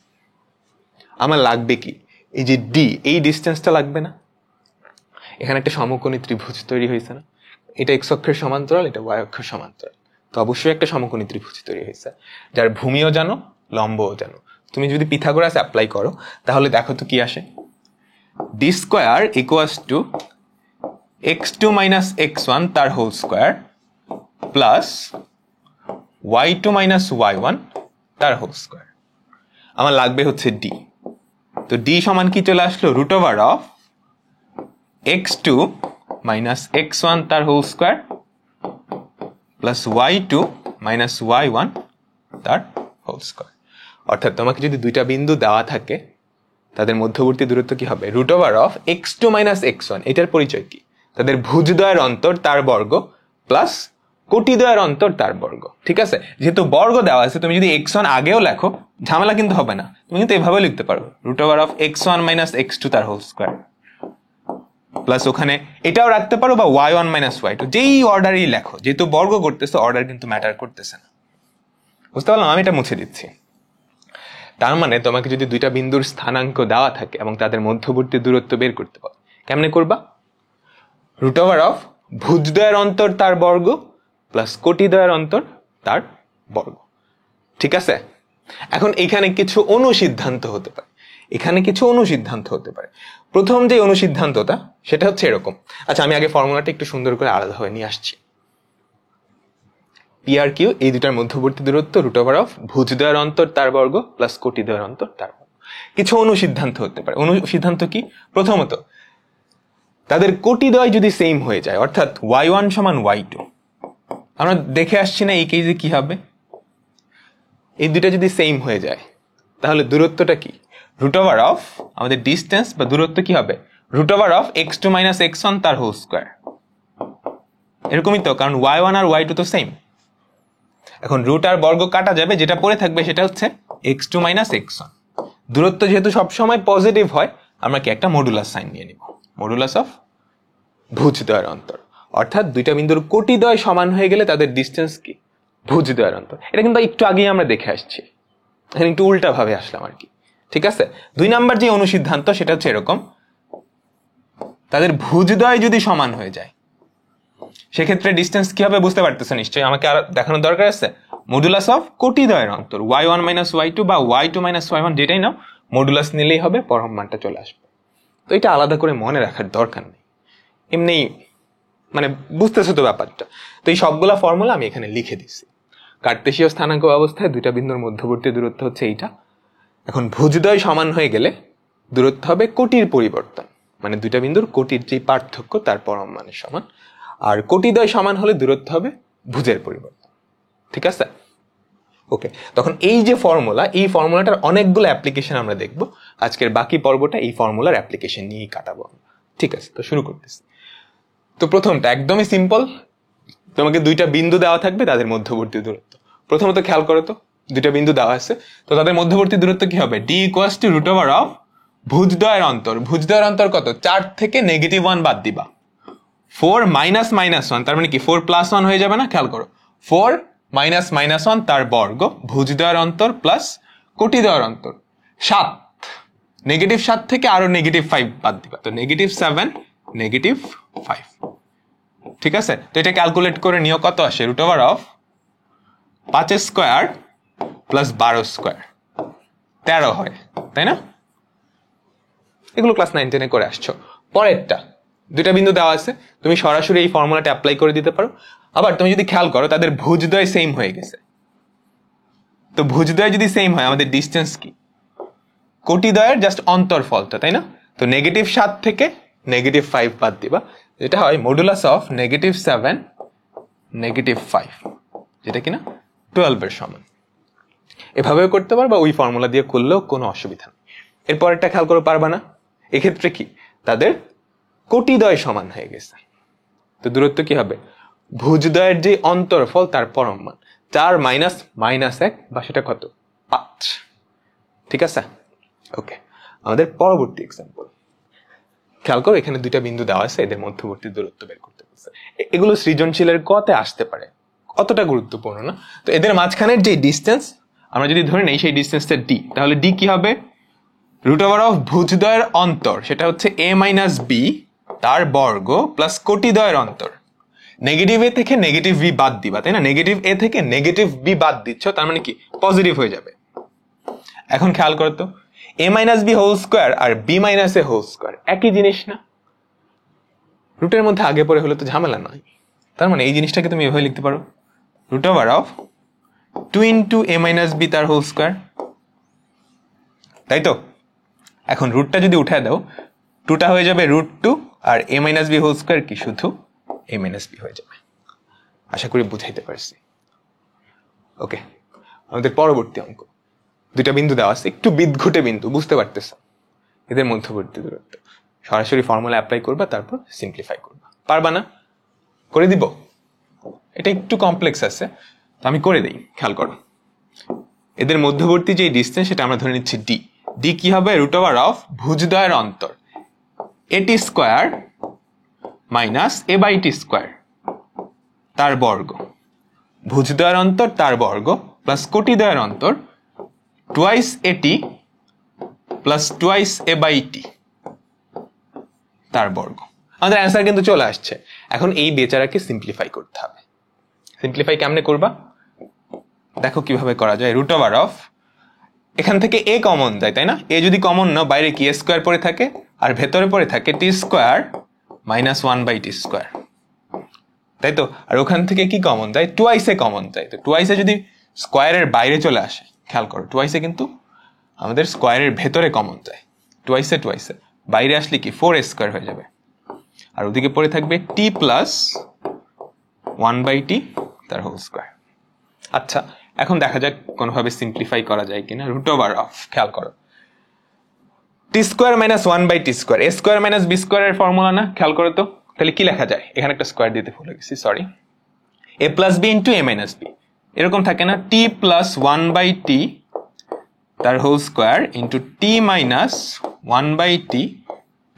আমার লাগবে কি? এই যে ডি, এই ডিস্টেন্সটা লাগবে না? এখানে একটা সমকোণী ত্রিভুজ তৈরি হয়েছে না? এটা এক্স অক্ষের সমান্তরাল, এটা ওয়াই অক্ষের সমান্তরাল, তো অবশ্যই একটা সমকোণী ত্রিভুজ তৈরি হয়েছে, যার ভূমিও জানো, লম্বও জানো। তুমি যদি পিথাগোরাস অ্যাপ্লাই করো, তাহলে দেখো তো কি আসে, D square equals to x2 - x1 তার whole square plus y2 - y1 তার হোল স্কোয়ার। আমার লাগবে হচ্ছে ডি, তো ডি সমান কি চলে আসলো? √of x2 - x1 তার whole square plus y2 - y1 তার হোল স্কোয়ার। অর্থাৎ তোমাকে যদি দুইটা বিন্দু দেওয়া থাকে, তাদের মধ্যবর্তী দূরত্ব কি হবে? √of x2 - x1। এটার পরিচয় কি? তাদের ভুজদ্বয়ের অন্তর তার বর্গ প্লাস কোটিদ্বয়ের অন্তর তার বর্গ, ঠিক আছে? যেহেতু বর্গ দেওয়া আছে, তুমি যদি x1 আগেও লেখো, ঝামেলা কিন্তু হবে না, তুমি কিন্তু এভাবে লিখতে পারো, √of x1 - x2 তার হোল স্কোয়ার প্লাস ওখানে এটাও রাখতে পারো, বা y1 - y2, যেই অর্ডারই লেখো, যেহেতু বর্গ করতেছে, অর্ডার কিন্তু ম্যাটার করতেছে না। বুঝতে পারলাম? আমি এটা মুছে দিচ্ছি। তার মানে তোমাকে যদি দুইটা বিন্দুর স্থানাঙ্ক দেওয়া থাকে এবং তাদের মধ্যবর্তী দূরত্ব বের করতে পারো, কেমনে করবা? রুট ওভার অফ ভুজদ্বয়ের অন্তর তার বর্গ প্লাস কোটিদ্বয়ের অন্তর তার বর্গ। ঠিক আছে, এখন এখানে কিছু অনুসিদ্ধান্ত হতে পারে, প্রথম যে অনুসিদ্ধান্তটা সেটা হচ্ছে এরকম। আচ্ছা, আমি আগে ফর্মুলাটা একটু সুন্দর করে আলাদাভাবে নিয়ে আসছি। পি আর কিউ এই দুটার মধ্যবর্তী দূরত্ব রুট ওভার অফ ভুজদ্বয়ের অন্তর তার বর্গ প্লাস কোটিদ্বয়ের অন্তর তার বর্গ। কিছু অনুসিদ্ধান্ত হতে পারে। অনুসিদ্ধান্ত কি? প্রথমত, তাদের কোটিদ্বয় যদি সেম হয়ে যায়, অর্থাৎ y1 সমান y2, আমরা দেখে আসছি না এই কেসে কি হবে, এই দুটা যদি সেম হয়ে যায় তাহলে দূরত্বটা কি? রুট ওভার অফ আমাদের ডিস্টেন্স বা দূরত্ব কি হবে? Root over of x2 minus x1 তার হোল স্কোয়ার। এরকমই তো, কারণ y1 আর y2 তো সেম। এখন রুট আর বর্গ কাটা যাবে, যেটা পড়ে থাকবে সেটা হচ্ছে x2 মাইনাস x1। দূরত্ব যেহেতু সবসময় পজিটিভ হয়, আমরা কি একটা মডুলাস সাইন নিয়ে নিব, মডুলাস অফ ভুজদ্বয়ের অন্তর। অর্থাৎ দুইটা বিন্দুর কোটিদ্বয় সমান হয়ে গেলে তাদের ডিস্টেন্স কি? ভুজদ্বয়ের অন্তর। এটা কিন্তু একটু আগেই আমরা দেখে আসছি, এখানে একটু উল্টা ভাবে আসলাম আর কি। ঠিক আছে, 2 নাম্বার যে অনুসিদ্ধান্ত সেটা হচ্ছে এরকম, তাদের ভুজদ্বয় যদি সমান হয়ে যায় সেক্ষেত্রে ডিস্টেন্স কি হবে বুঝতে পারতেছে নিশ্চয়ই, আমাকে আর দেখানোর দরকার আছে। মডুলাস অফ কোটিদ্বয়ের অন্তর y1 মাইনাস y2 বা y2 মাইনাস y1 যেটাই নাও, মডুলাস নিলেই হবে, পরম মানটা চলে আসবে। তো এটা আলাদা করে মনে রাখার দরকার নেই, এমনি মানে বুঝতেছো তো ব্যাপারটা। তো এই সবগুলা ফর্মুলা আমি এখানে লিখে দিচ্ছি। কার্তেশীয় স্থানাঙ্ক অবস্থায় দুইটা বিন্দুর মধ্যবর্তী দূরত্ব হচ্ছে এইটা। এখন ভুজদ্বয় সমান হয়ে গেলে দূরত্ব হবে কোটির পরিবর্তন, মানে দুইটা বিন্দুর কোটির যে পার্থক্য তার পরম মানের সমান। আর কোটিদ্বয় সমান হলে দূরত্ব হবে ভুজের পরিবর্তন। ঠিক আছে, ওকে। তখন এই যে ফর্মুলা, এই ফর্মুলাটার অনেকগুলো অ্যাপ্লিকেশন আমরা দেখব। আজকের বাকি পর্বটা এই ফর্মুলার অ্যাপ্লিকেশন নিয়েই কাটাবো। ঠিক আছে, তো শুরু করতেছি। তো প্রথমটা একদমই সিম্পল, তোমাকে দুইটা বিন্দু দেওয়া থাকবে, তাদের মধ্যবর্তী দূরত্ব। প্রথমত খেয়াল করো তো, দুইটা বিন্দু দেওয়া আছে, তো তাদের মধ্যবর্তী দূরত্ব কি হবে? D equals to root over of ভুজদ্বয়ের অন্তর। ভুজদ্বয়ের অন্তর কত? 4 থেকে -1 বাদ দিবা, 4 মাইনাস মাইনাস 1, তার মানে কি 4 প্লাস 1 হয়ে যাবে না? খেয়াল করো, 4 মাইনাস মাইনাস 1 তার বর্গ, ভুজদ্বয়ের অন্তর প্লাস কোটিদ্বয়ের অন্তর 7, -7 থেকে আরো -5 বাদ দিবা, তো -7 -5। ঠিক আছে, তো এটা ক্যালকুলেট করে নিও, কত আসে? Root over of 5 square plus 12 square, 13 হয়, তাই না? এগুলো ক্লাস 9 10-এ করে আসছো। পরেরটা, দুইটা বিন্দু দেওয়া আছে, তুমি সরাসরি এই ফর্মুলাটা অ্যাপ্লাই করে দিতে পারো। আবার তুমি যদি খেয়াল করো, তাদের ভুজদ্বয় সেম হয়ে গেছে, তো ভুজদ্বয় যদি সেম হয় আমাদের ডিস্টেন্স কি? কোটিদ্বয়ের জাস্ট অন্তরফলটা, তাই না? তো -7 থেকে -5 বাদ দিবা, যেটা হয় মডুলাস অফ -7 -5, যেটা কিনা 12 এর সমান। এভাবেও করতে পারবা, ওই ফর্মুলা দিয়ে করলেও কোনো অসুবিধা নেই। এরপর একটা খেয়াল করে পারবা না, এক্ষেত্রে কি? তাদের কোটিদ্বয় সমান হয়ে গেছে, তো দূরত্ব কি হবে? ভুজদ্বয়ের যে অন্তরফল তার পরম মান 4 মাইনাস -1, বা সেটা কত? 5। ঠিক আছে, ওকে। আমাদের পরবর্তী এক্সাম্পল খেয়াল করো, এখানে দুইটা বিন্দু দেওয়া আছে, এদের মধ্যবর্তী দূরত্ব বের করতে বলছে। এগুলো সৃজনশীলের কতে আসতে পারে, অতটা গুরুত্বপূর্ণ না। তো এদের মাঝখানের যে ডিস্টেন্স আমরা যদি ধরে নেই, সেই ডিস্টেন্সটা ডি, তাহলে ডি কি হবে? রুট ওভার অফ ভুজদ্বয়ের অন্তর, সেটা হচ্ছে a মাইনাস বি তার বর্গ প্লাস কোটিদ্বয়ের অন্তর। নেগেটিভ এ থেকে নেগেটিভ বি বাদ দিবা, তাই না? নেগেটিভ এ থেকে নেগেটিভ বি বাদ দিচ্ছ, তার মানে কি? পজিটিভ হয়ে যাবে। এখন খেয়াল করো তো, a minus b whole square আর b minus a whole square একই জিনিস না? রুটের মধ্যে আগে পরে হলে তো ঝামেলা নয়। তার মানে এই জিনিসটাকে তুমি এভাবে লিখতে পারো, root over of 2 into a minus b তার হোল স্কোয়ার, তাই তো? এখন রুটটা যদি উঠায় দাও, 2টা হয়ে যাবে √2, আর a minus b whole square কি? শুধু a মাইনাস বি হয়ে যাবে। আশা করি বুঝাইতে পারছি। ওকে, আমাদের পরবর্তী অঙ্ক, দুইটা বিন্দু দেওয়া আছে, একটু বিদঘুটে বিন্দু, বুঝতে পারতেছ? এদের মধ্যবর্তী দূরত্ব সরাসরি ফর্মুলা অ্যাপ্লাই করবা, তারপর সিম্পলিফাই করবা। পারবা না? করে দিব, এটা একটু কমপ্লেক্স আছে, তো আমি করে দেই। খেয়াল করো, এদের মধ্যবর্তী যে ডিস্টেন্স সেটা আমরা ধরে নিচ্ছি ডি। ডি কি হবে? রুট ওভার অফ ভুজদ্বয়ের অন্তর এটি square minus a by t square তার বর্গ, ভুজদ্বয়ের অন্তর তার বর্গ প্লাস কোটিদ্বয়ের অন্তর টুয়াইস এটি প্লাস টুয়াইস এ বাই টি তার বর্গ। আমাদের অ্যান্সার কিন্তু চলে আসছে। এখন এই বেচারাকে সিম্পলিফাই করতে হবে। সিম্পলিফাই কেমনে করবা দেখো কিভাবে করা যায়। রুট ওভার অফ, এখান থেকে এ কমন যায় তাই না, এ যদি কমন না বাইরে কি এ স্কোয়ার পড়ে থাকে, আর ভেতরে পড়ে থাকে টি স্কোয়ার মাইনাস 1/t², তাই তো। আর ওখান থেকে কি কমন যায়, টুয়াইসে কমন যায়। তো টুয়াইসে যদি স্কোয়ারের বাইরে চলে আসে, খেয়াল করো টুয়াইসে কিন্তু আমাদের স্কোয়ারের ভেতরে কমন যায়। টুয়াইসে বাইরে আসলে কি 4a² হয়ে যাবে, আর ওদিকে পড়ে থাকবে টি প্লাস 1/t তার হোল স্কোয়ার। আচ্ছা, এখন দেখা যাক কোনোভাবে সিম্পলিফাই করা যায় কিনা। রুট ওভার অফ, খেয়াল করো t² minus 1/t², a² minus b² এর ফর্মুলা না, খেয়াল করো তো। তাহলে কি লেখা যায়, এখানে একটা স্কোয়ার দিতে ভুলে গেছি, sorry. a plus b into a minus b, এরকম থাকে না, t প্লাস 1/t তার whole square into t minus 1/t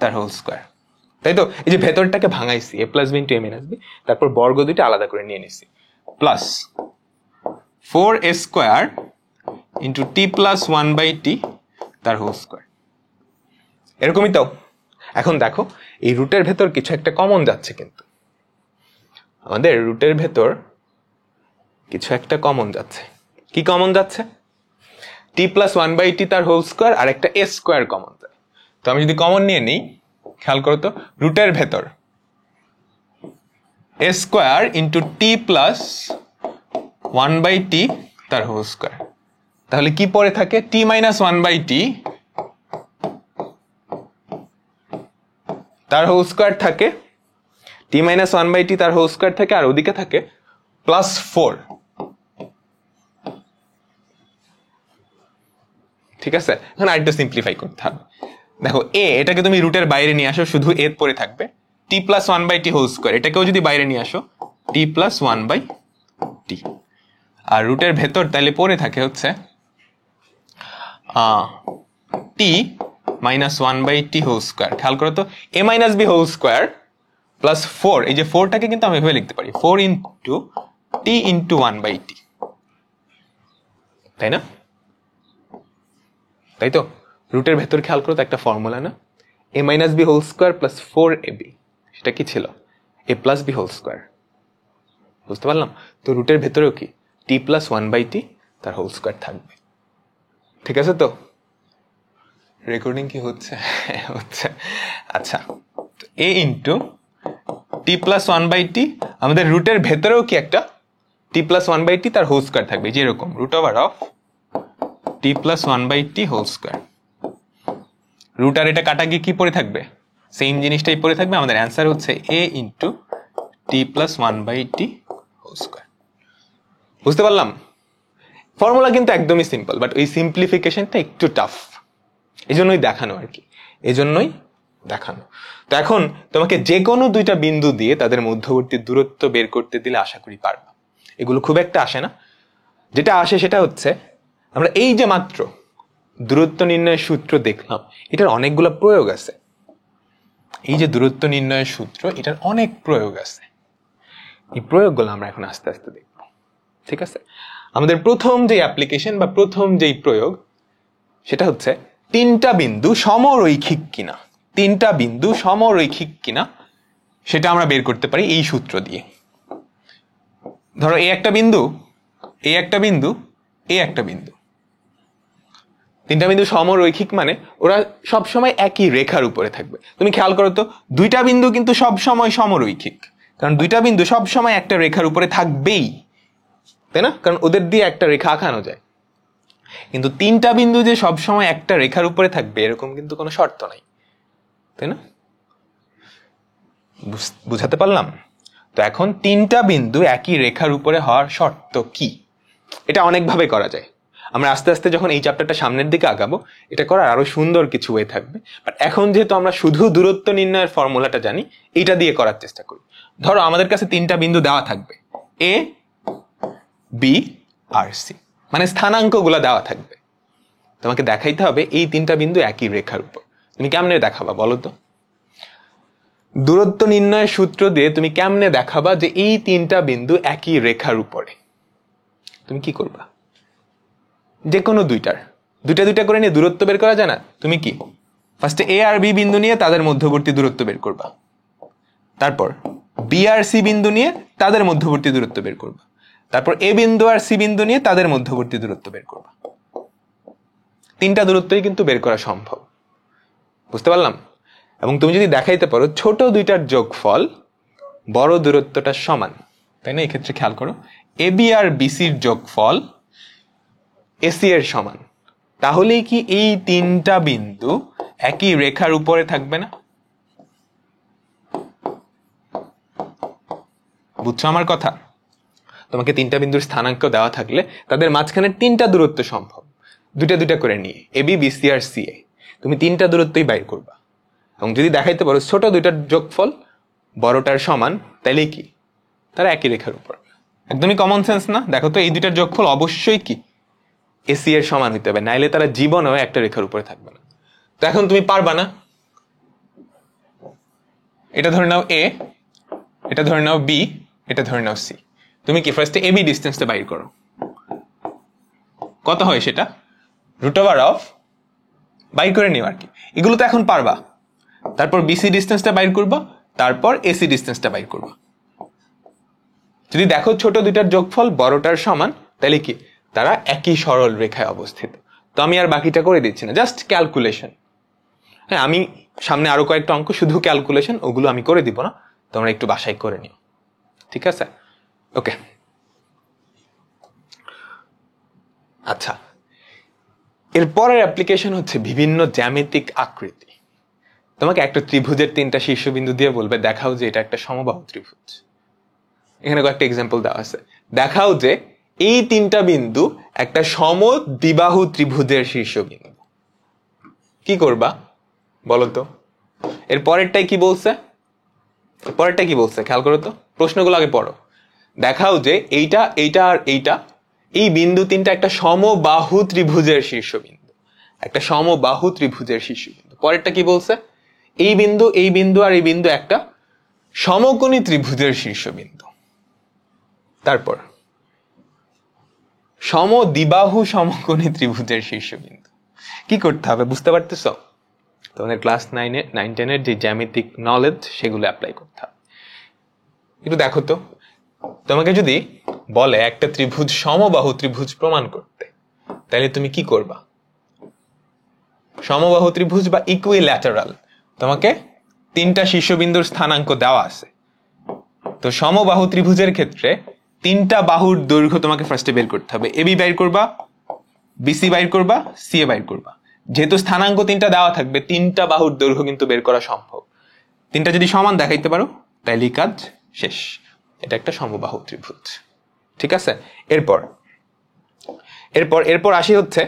তার হোল স্কোয়ার, তাই তো। এই যে ভেতরটাকে ভাঙাইছি, a plus b into a minus b, তারপর বর্গ দুইটা আলাদা করে নিয়ে নিছি, plus 4a² into t plus 1/t তার হোল স্কোয়ার, এরকমই তো। এখন দেখো এই রুটের ভেতর কিছু একটা কমন যাচ্ছে, কিন্তু আমাদের রুটের ভেতর কিছু একটা কমন যাচ্ছে। কি কমন যাচ্ছে, t প্লাস 1/t তার হোল স্কোয়ার আর একটা a² কমন যায়। তো আমি যদি কমন নিয়ে নিই, খেয়াল করো তো, রুটের ভেতর a² into t plus 1/t তার হোল স্কোয়ার, তাহলে কি পড়ে থাকে, t মাইনাস 1/t তার হোল স্কোয়ার থাকে, t মাইনাস 1/t তার হোল স্কোয়ার থাকে, আর ওদিকে থাকে প্লাস 4। ঠিক আছে, এখন আরেকটু সিম্পলিফাই করতে হবে। দেখো এ, এটাকে তুমি রুটের বাইরে নিয়ে আসো, শুধু এ পড়ে থাকবে t plus 1/t whole square, এটাকেও যদি বাইরে নিয়ে আসো t প্লাস 1/t, আর রুটের ভেতর তাহলে পড়ে থাকে হচ্ছে t minus 1/t whole square. খেয়াল করো তো, a minus b whole square plus 4, এই যে 4টাকে কিন্তু আমি এভাবে লিখতে পারি 4 ইন্টু t ইন্টু 1/t, তাই না, তাই তো। রুটের ভেতর খেয়াল করো তো একটা ফর্মুলা না, a minus b whole square plus 4ab, সেটা কি ছিল, a plus b whole square, বুঝতে পারলাম। তো রুটের ভেতরেও কি t প্লাস 1/t তার হোল স্কোয়ার থাকবে, ঠিক আছে তো। রেকর্ডিং কি হচ্ছে, হচ্ছে। আচ্ছা, a into t plus 1/t, আমাদের রুটের ভেতরেও কি একটা t প্লাস 1/t তার হোল স্কোয়ার থাকবে, যেরকম root over of t plus 1/t whole square. Root আর এটা কাটা গিয়ে কি পড়ে থাকবে, সেম জিনিসটাই পড়ে থাকবে। আমাদের অ্যান্সার হচ্ছে a into t plus 1/t whole square. বুঝতে পারলাম, ফর্মুলা কিন্তু একদমই সিম্পল, বাট ওই সিম্পলিফিকেশনটা একটু টাফ, এই জন্যই দেখানো আর কি, এই জন্যই দেখানো। তো এখন তোমাকে যে কোনো দুইটা বিন্দু দিয়ে তাদের মধ্যবর্তী দূরত্ব বের করতে দিলে আশা করি পারবা। এগুলো খুব একটা আসে না, যেটা আসে সেটা হচ্ছে আমরা এই যে মাত্র দূরত্ব নির্ণয়ের সূত্র দেখলাম, এটার অনেকগুলো প্রয়োগ আছে। এই যে দূরত্ব নির্ণয়ের সূত্র, এটার অনেক প্রয়োগ আছে, এই প্রয়োগগুলো আমরা এখন আস্তে আস্তে দেখব, ঠিক আছে। আমাদের প্রথম যে অ্যাপ্লিকেশন বা প্রথম যেই প্রয়োগ, সেটা হচ্ছে তিনটা বিন্দু সমরৈখিক কিনা, তিনটা বিন্দু সমরৈখিক কিনা সেটা আমরা বের করতে পারি এই সূত্র দিয়ে। ধরো এ একটা বিন্দু, এ একটা বিন্দু, এ একটা বিন্দু, তিনটা বিন্দু সমরৈখিক মানে ওরা সবসময় একই রেখার উপরে থাকবে। তুমি খেয়াল করো তো, দুইটা বিন্দু কিন্তু সবসময় সমরৈখিক, কারণ দুইটা বিন্দু সবসময় একটা রেখার উপরে থাকবেই, তাই না, কারণ ওদের দিয়ে একটা রেখা আঁকানো যায়। কিন্তু তিনটা বিন্দু যে সবসময় একটা রেখার উপরে থাকবে এরকম কিন্তু কোনো শর্ত নাই, তাই না, বুঝাতে পারলাম। তো এখন তিনটা বিন্দু একই রেখার উপরে হওয়ার শর্ত কি, এটা অনেকভাবে করা যায়। আমরা আস্তে আস্তে যখন এই চ্যাপ্টারটা সামনের দিকে আগাবো, এটা করার আরো সুন্দর কিছু ওয়ে থাকবে, বাট এখন যেহেতু আমরা শুধু দূরত্ব নির্ণয়ের ফর্মুলাটা জানি, এটা দিয়ে করার চেষ্টা করি। ধরো আমাদের কাছে তিনটা বিন্দু দেওয়া থাকবে, এ, বি আর সি, মানে স্থানাঙ্কগুলো দেওয়া থাকবে। তোমাকে দেখাইতে হবে এই তিনটা বিন্দু একই রেখার উপর। তুমি কেমনে দেখাবা বলো তো, দূরত্ব নির্ণয়ের সূত্র দিয়ে তুমি কেমনে দেখাবা যে এই তিনটা বিন্দু একই রেখার উপরে? তুমি কি করবা, যে কোনো দুইটা দুইটা করে নিয়ে দূরত্ব বের করা যায় না? তুমি কি ফার্স্টে এ আর বি বিন্দু নিয়ে তাদের মধ্যবর্তী দূরত্ব বের করবা, তারপর বি আর সি বিন্দু নিয়ে তাদের মধ্যবর্তী দূরত্ব বের করবা, তারপর এ বিন্দু আর সি বিন্দু নিয়ে তাদের মধ্যবর্তী দূরত্ব বের করবা। তিনটা দূরত্বই কিন্তু বের করা সম্ভব, বুঝতে পারলাম? এবং তুমি যদি দেখাইতে পারো ছোট দুইটার যোগফল বড় দূরত্বটা সমান, তাই না? এই ক্ষেত্রে খেয়াল করো, এ বি আর বিসির যোগফল এসি এর সমান, তাহলেই কি এই তিনটা বিন্দু একই রেখার উপরে থাকবে না? বুঝছো আমার কথা? তোমাকে তিনটা বিন্দুর স্থানাঙ্ক দেওয়া থাকলে তাদের মাঝখানে তিনটা দূরত্ব সম্ভব, দুটা দুটা করে নিয়ে A B BC R C এ তুমি তিনটা দূরত্বই বাইর করবা। এবং যদি দেখাইতে পারো ছোট দুইটার যোগফল বড়টার সমান, তাইলে কি তারা একই রেখার উপর। একদমই কমন সেন্স না? দেখো তো, এই দুইটার যোগফল অবশ্যই কি এসি এর সমান হইতে হবে, নাইলে তারা জীবনেও একটা রেখার উপরে থাকবে না। তো এখন তুমি পারবা না, এটা ধরে নাও এ, এটা ধরে নাও বি, এটা ধরে নাও সি। তুমি কি ফার্স্টে এ বি ডিস্টেন্সটা বাইর করো, কত হয় সেটা √অফ বাইর করে নিও আর কি। এগুলো তো এখন পারবা। তারপর বিসি ডিস্টেন্সটা বাইর করবা, তারপর এসি ডিস্টেন্সটা বাইর করবা। যদি দেখো ছোট দুইটার যোগফল বড়টার সমান, তাহলে কি তারা একই সরল রেখায় অবস্থিত। তো আমি আর বাকিটা করে দিচ্ছি না, জাস্ট ক্যালকুলেশন। হ্যাঁ, আমি সামনে আরো কয়েকটা অঙ্ক শুধু ক্যালকুলেশন, ওগুলো আমি করে দিব না, তোমরা একটু বাসায় করে নিও, ঠিক আছে? ওকে, আচ্ছা, এরপরের অ্যাপ্লিকেশন হচ্ছে বিভিন্ন জ্যামিতিক আকৃতি। তোমাকে একটা ত্রিভুজের তিনটা শীর্ষবিন্দু দিয়ে বলবে দেখাও যে এটা একটা সমবাহু ত্রিভুজ। এখানে কয়েকটা এক্সাম্পল দেওয়া আছে। দেখাও যে এই তিনটা বিন্দু একটা সমদ্বিবাহু ত্রিভুজের শীর্ষবিন্দু। কি করবা বলো তো? এর পরেরটাই কি বলছে? পরেরটা কি বলছে খেয়াল করো তো, প্রশ্নগুলো আগে পড়ো। দেখাও যে এইটা, এইটা আর এইটা, এই বিন্দু তিনটা একটা সমবাহু ত্রিভুজের শীর্ষবিন্দু, একটা সমবাহু ত্রিভুজের শীর্ষবিন্দু। পরেরটা কি বলছে? এই বিন্দু, এই বিন্দু আর এই বিন্দু একটা সমকোণী ত্রিভুজের শীর্ষবিন্দু। তারপর সমদ্বিবাহু সমকোণী ত্রিভুজের শীর্ষবিন্দু। কি করতে হবে বুঝতে পারতেছ? তোমাদের ক্লাস 9-10 যে জ্যামিতিক নলেজ সেগুলো অ্যাপ্লাই করতে হবে। একটু দেখো তো, তোমাকে যদি বলে একটা ত্রিভুজ সমবাহু ত্রিভুজ প্রমাণ করতে, তাহলে তুমি কি করবা? সমবাহু ত্রিভুজ বা ইকুইল্যাটারাল, তোমাকে তিনটা শীর্ষবিন্দুর স্থানাঙ্ক দেওয়া আছে। তো সমবাহু ত্রিভুজের ক্ষেত্রে তিনটা বাহুর দৈর্ঘ্য তোমাকে ফার্স্টে বের করতে হবে। এবি বাইর করবা, বিসি বাইর করবা, সিএ বাইর করবা। যেহেতু স্থানাঙ্ক তিনটা দেওয়া থাকবে, তিনটা বাহুর দৈর্ঘ্য কিন্তু বের করা সম্ভব। তিনটা যদি সমান দেখাইতে পারো তাইলে কাজ শেষ, এটা একটা সমবাহু ত্রিভুজ, ঠিক আছে? এরপর এরপর এরপর আসি হচ্ছে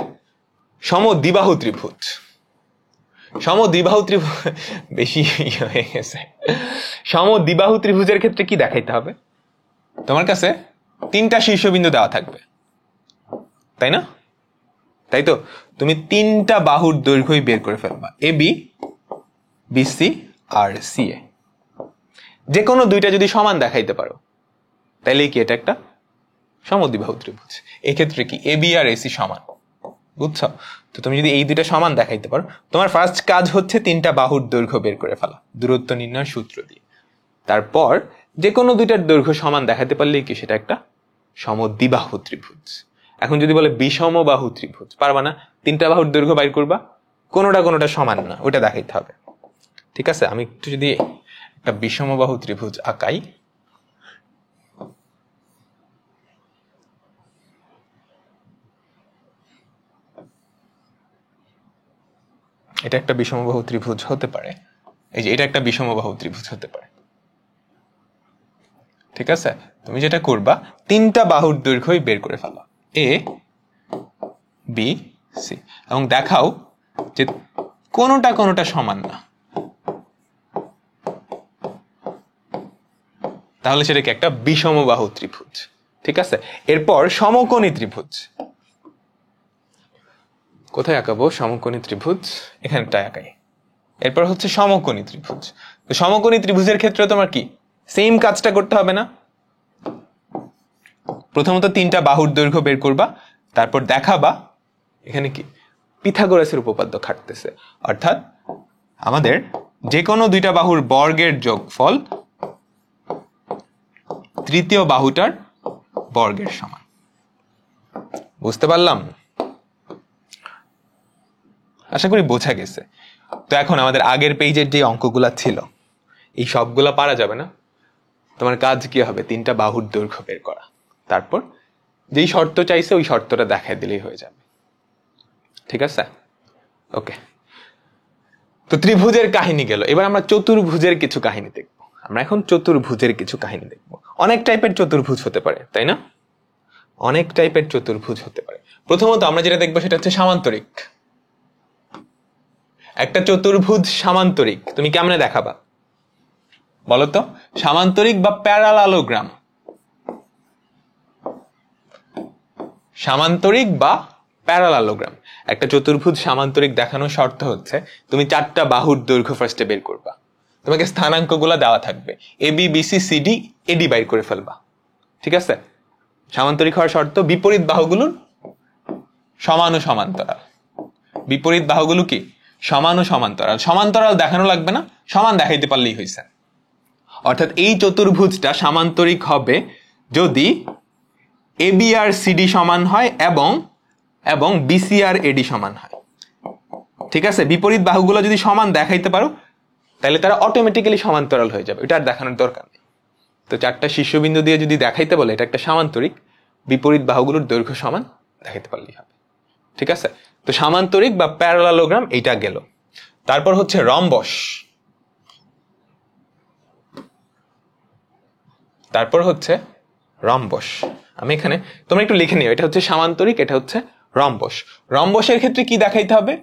সমদ্বিবাহু ত্রিভুজ। সমদ্বিবাহু ত্রিভুজ বেশি হয়ে গেছে। সমদ্বিবাহু ত্রিভুজের ক্ষেত্রে কি দেখাইতে হবে? তোমার কাছে তিনটা শীর্ষবিন্দু দেওয়া থাকবে, তাই না? তাই তো, তুমি তিনটা বাহুর দৈর্ঘ্যই বের করে ফেলবা, A B, BC R CA. যে কোনো দুইটা যদি সমান দেখাইতে পারো তাইলে কি এটা একটা সমদ্বিবাহু ত্রিভুজ। এক্ষেত্রে কি এ বি আর এসি সমান, বুঝছো? তো তুমি যদি এই দুইটা সমান দেখাইতে পারো, তোমার ফার্স্ট কাজ হচ্ছে তিনটা বাহুর দৈর্ঘ্য বের করে ফেলা দূরত্ব নির্ণয় সূত্র দিয়ে। তারপর যে কোনো দুইটার দৈর্ঘ্য সমান দেখাতে পারলেই কি সেটা একটা সমদ্বিবাহু ত্রিভুজ। এখন যদি বলে বিষমবাহু ত্রিভুজ, পারবা না, তিনটা বাহুর দৈর্ঘ্য বাইর করবা, কোনোটা সমান না, ওটা দেখাইতে হবে, ঠিক আছে? আমি একটু যদি একটা বিষমবাহু ত্রিভুজ আঁকাই, এটা একটা বিষমবাহু ত্রিভুজ হতে পারে, এই যে এটা একটা বিষমবাহু ত্রিভুজ হতে পারে, ঠিক আছে? তুমি যেটা করবা, তিনটা বাহুর দৈর্ঘ্যই বের করে ফেলা, এ বি সি, এবং দেখাও যে কোনোটা সমান না, তাহলে সেটাকে একটা বিষমবাহু ত্রিভুজ, ঠিক আছে? এরপর সমকোণী ত্রিভুজ কোথায় আঁকাবো? সমকোণী ত্রিভুজ এখানটা আঁকাই। এরপর হচ্ছে সমকোণী ত্রিভুজ। তো সমকোণী ত্রিভুজের ক্ষেত্রে তোমার কি সেম কাজটা করতে হবে না? প্রথমত তিনটা বাহুর দৈর্ঘ্য বের করবা, তারপর দেখাবা এখানে কি পিথাগোরাসের উপপাদ্য খাটতেছে, অর্থাৎ আমাদের যে কোনো দুইটা বাহুর বর্গের যোগফল তৃতীয় বাহুটার বর্গের সমান। বুঝতে পারলাম? আশা করি বোঝা গেছে। তো এখন আমাদের আগের পেজের যে অঙ্কগুলা ছিল এই সবগুলা পারা যাবে না। তোমার কাজ কি হবে? 3টা বাহুর দৈর্ঘ্য বের করা, তারপর যেই শর্ত চাইছে ওই শর্তটা দেখাই দিলেই হয়ে যাবে। ঠিক আছে? ওকে, তো ত্রিভুজের কাহিনী গেল। এবার আমরা চতুর্ভুজের কিছু কাহিনী দেখব। আমরা এখন চতুর্ভুজের কিছু কাহিনী দেখব। অনেক টাইপের চতুর্ভুজ হতে পারে, তাই না? অনেক টাইপের চতুর্ভুজ হতে পারে। প্রথমত আমরা যেটা দেখবো সেটা হচ্ছে সামান্তরিক। একটা চতুর্ভুজ সামান্তরিক তুমি কেমনে দেখাবা বলতো? সামান্তরিক বা প্যারালালোগ্রাম। সামান্তরিক বা প্যারালালোগ্রাম। একটা চতুর্ভুজ সামান্তরিক দেখানোর শর্ত হচ্ছে তুমি 4টা বাহুর দৈর্ঘ্য ফার্স্টে বের করবা। তোমাকে স্থানাঙ্কগুলো দেওয়া থাকবে, A B B C C D AD বাইর করে ফেলবা। ঠিক আছে? সামান্তরিক হওয়ার শর্ত বিপরীত বাহুগুলোর সমান ও সমান্তরাল। বিপরীত বাহুগুলো কি? সমান ও সমান্তরাল। সমান্তরাল দেখানো লাগবে না, সমান দেখাইতে পারলেই হয়েছে। অর্থাৎ এই চতুর্ভুজটা সামান্তরিক হবে যদি এ বি আর সিডি সমান হয় এবং বিসি আর এডি সমান হয়। ঠিক আছে? বিপরীত বাহুগুলো যদি সমান দেখাইতে পারো তাহলে তারা অটোমেটিক্যালি সমান্তরাল হয়ে যাবে, এটা আর দেখানোর দরকার নেই। তো 4টা শীর্ষবিন্দু দিয়ে যদি দেখাইতে বলে এটা একটা সামান্তরিক, বিপরীত বাহুগুলোর দৈর্ঘ্য সমান দেখাইতে পারলেই হবে। ঠিক আছে? তো সামান্তরিক বা প্যারালালোগ্রাম এইটা গেল। তারপর হচ্ছে রম্বস। তারপর হচ্ছে রম্বস। আমি এখানে তোমরা একটু লিখে নিও, এটা হচ্ছে সামান্তরিক, এটা হচ্ছে রম্বস। রম্বসের ক্ষেত্রে কি দেখাইতে হবে?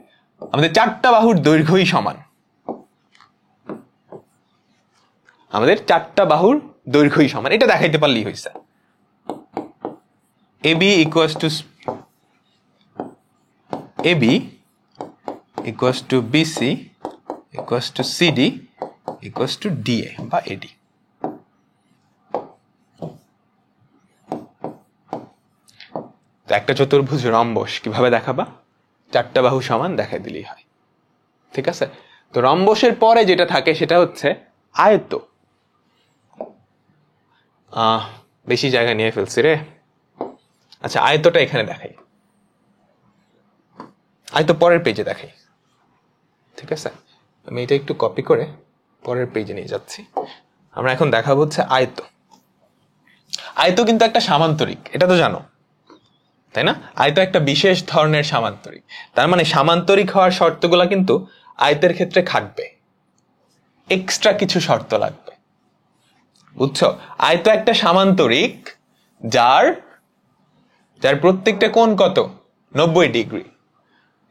আমাদের 4টা বাহুর দৈর্ঘ্যই সমান। আমাদের 4টা বাহুর দৈর্ঘ্যই সমান, এটা দেখাইতে পারলেই হয়েছে। AB equals to BC equals to CD equals to DA বা AD। তো একটা চতুর্ভুজ রম্বস কিভাবে দেখাবা? 4টা বাহু সমান দেখাই দিলেই হয়। ঠিক আছে? তো রম্বসের পরে যেটা থাকে সেটা হচ্ছে আয়ত। বেশি জায়গা নিয়ে ফেলছি রে। আচ্ছা, আয়তটা এখানে দেখাই, আয়ত পরের পেজে দেখাই। ঠিক আছে? আমি এটা একটু কপি করে পরের পেজে নিয়ে যাচ্ছি। আমরা এখন দেখাবো হচ্ছে আয়ত। আয়ত কিন্তু একটা সামান্তরিক, এটা তো জানো, তাই না? আয়ত একটা বিশেষ ধরনের সামান্তরিক। তার মানে সামান্তরিক হওয়ার শর্তগুলা কিন্তু আয়তের ক্ষেত্রে খাটবে, এক্সট্রা কিছু শর্ত লাগবে। বুঝছো? আয়ত একটা সামান্তরিক যার প্রত্যেকটা কোণ কত? 90 ডিগ্রি।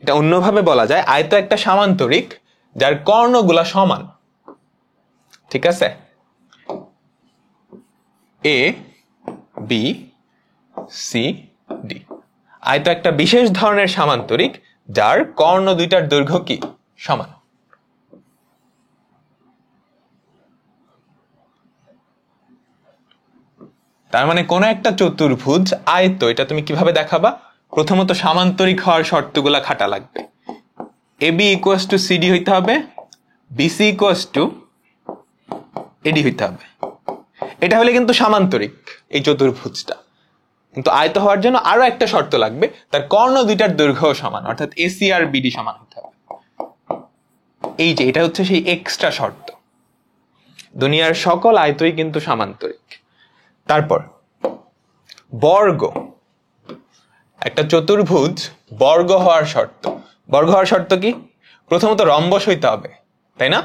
এটা অন্যভাবে বলা যায়, আয়ত একটা সামান্তরিক যার কর্ণগুলা সমান। ঠিক আছে? A B C D. আয়ত একটা বিশেষ ধরনের সামান্তরিক যার কর্ণ দুইটার দৈর্ঘ্য কি? সমান। তার মানে কোন একটা চতুর্ভুজ আয়ত, এটা তুমি কিভাবে দেখাবা? প্রথমত সামান্তরিক হওয়ার শর্তগুলা খাটা লাগবে। এবি ইকুয়ালস টু সিডি হইতে হবে, বিসি ইকুয়ালস টু এডি হইতে হবে। এটা হলে কিন্তু সামান্তরিক এই চতুর্ভুজটা। কিন্তু আয়ত হওয়ার জন্য আরো একটা শর্ত লাগবে, তার কর্ণ দুইটার দৈর্ঘ্য সমান, অর্থাৎ এসি আর বিডি সমান হতে হবে। এই যে এটা হচ্ছে সেই এক্সট্রা শর্ত। দুনিয়ার সকল আয়তই কিন্তু সামান্তরিক। তারপর বর্গ। একটা চতুর্ভুজ বর্গ হওয়ার শর্ত। বর্গ হওয়ার শর্ত কি? প্রথমত রম্বস হইতে হবে, তাই না?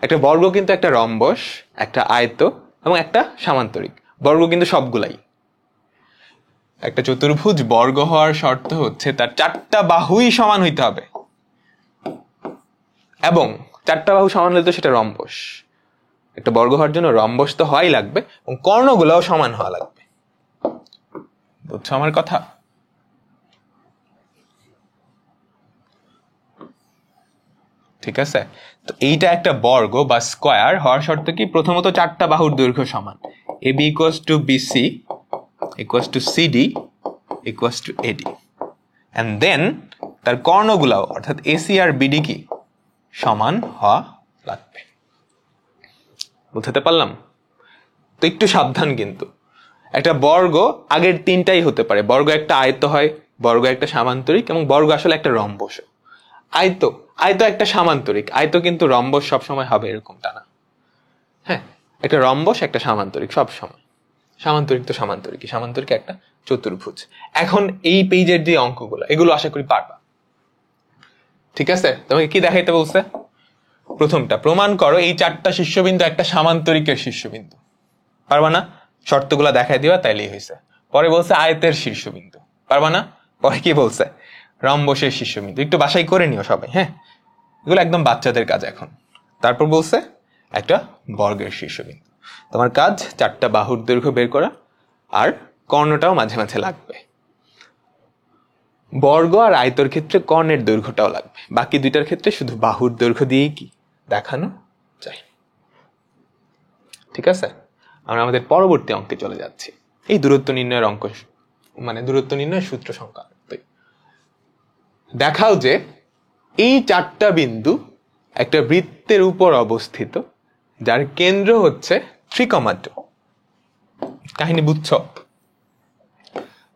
একটা বর্গ কিন্তু একটা রম্বস, একটা আয়ত এবং একটা সামান্তরিক। বর্গ কিন্তু সবগুলাই। একটা চতুর্ভুজ বর্গ হওয়ার শর্ত হচ্ছে তার 4টা বাহুই সমান হইতে হবে, এবং 4টা বাহু সমান হলে তো সেটা রম্বস। একটা বর্গ হওয়ার জন্য রম্বস তো হওয়াই লাগবে এবং কর্ণগুলোও সমান হওয়া লাগবে। বুঝছো আমার কথা? ঠিক আছে? তো এইটা একটা বর্গ বা স্কয়ার হওয়ার শর্ত কি? প্রথমত 4টা বাহুর দৈর্ঘ্য সমান। AB equals to BC equals to CD equals to AD, and then তার কর্ণগুলাও অর্থাৎ AC আর BD কি সমান হওয়া লাগবে। বুঝতে পারলাম? তো একটু সাবধান কিন্তু। একটা বর্গ আগের তিনটাই হতে পারে, বর্গ একটা আয়ত হয়, বর্গ একটা সামান্তরিক, এবং বর্গ আসলে একটা রম্বস। আয়ত আয়ত একটা সামান্তরিক, আয়ত কিন্তু রম্বস সবসময় হবে এরকমটা না। হ্যাঁ, একটা রম্বস একটা সামান্তরিক সব সময়। সামান্তরিক তো সামান্তরিকই, সামান্তরিক একটা চতুর্ভুজ। এখন এই পেজের যে অঙ্কগুলো, এগুলো আশা করি পারবা। ঠিক আছে, তোমাকে কি দেখাইতে বলছে? প্রথমটা, প্রমাণ করো এই চারটা শীর্ষবিন্দু একটা সামান্তরিকের শীর্ষবিন্দু। পারবা না? শর্তগুলা দেখাই দিবা, তাইলেই হয়েছে। পরে বলছে আয়তের শীর্ষবিন্দু, পারবা না? পরে কি বলছে? রম্বসের শীর্ষবিন্দু। একটু বাসাই করে নিও সবাই, হ্যাঁ, এগুলো একদম বাচ্চাদের কাজ এখন। তারপর বলছে একটা বর্গের শীর্ষবিন্দু। তোমার কাজ চারটা বাহুর দৈর্ঘ্য বের করা, আর কর্ণটাও মাঝে মাঝে লাগবে। বর্গ আর আয়তর ক্ষেত্রে কর্ণের দৈর্ঘ্যটাও লাগবে, বাকি দুইটার ক্ষেত্রে শুধু বাহুর দৈর্ঘ্য দিয়েই কি দেখানো যায়। ঠিক আছে, আমরা আমাদের পরবর্তী অঙ্কে চলে যাচ্ছি। এই দূরত্ব নির্ণয়ের অঙ্ক, মানে দূরত্ব নির্ণয়ের সূত্র সংখ্যা। দেখাও যে এই চারটা বিন্দু একটা বৃত্তের উপর অবস্থিত, যার কেন্দ্র হচ্ছে 3,2। কাহিনী বুঝছো?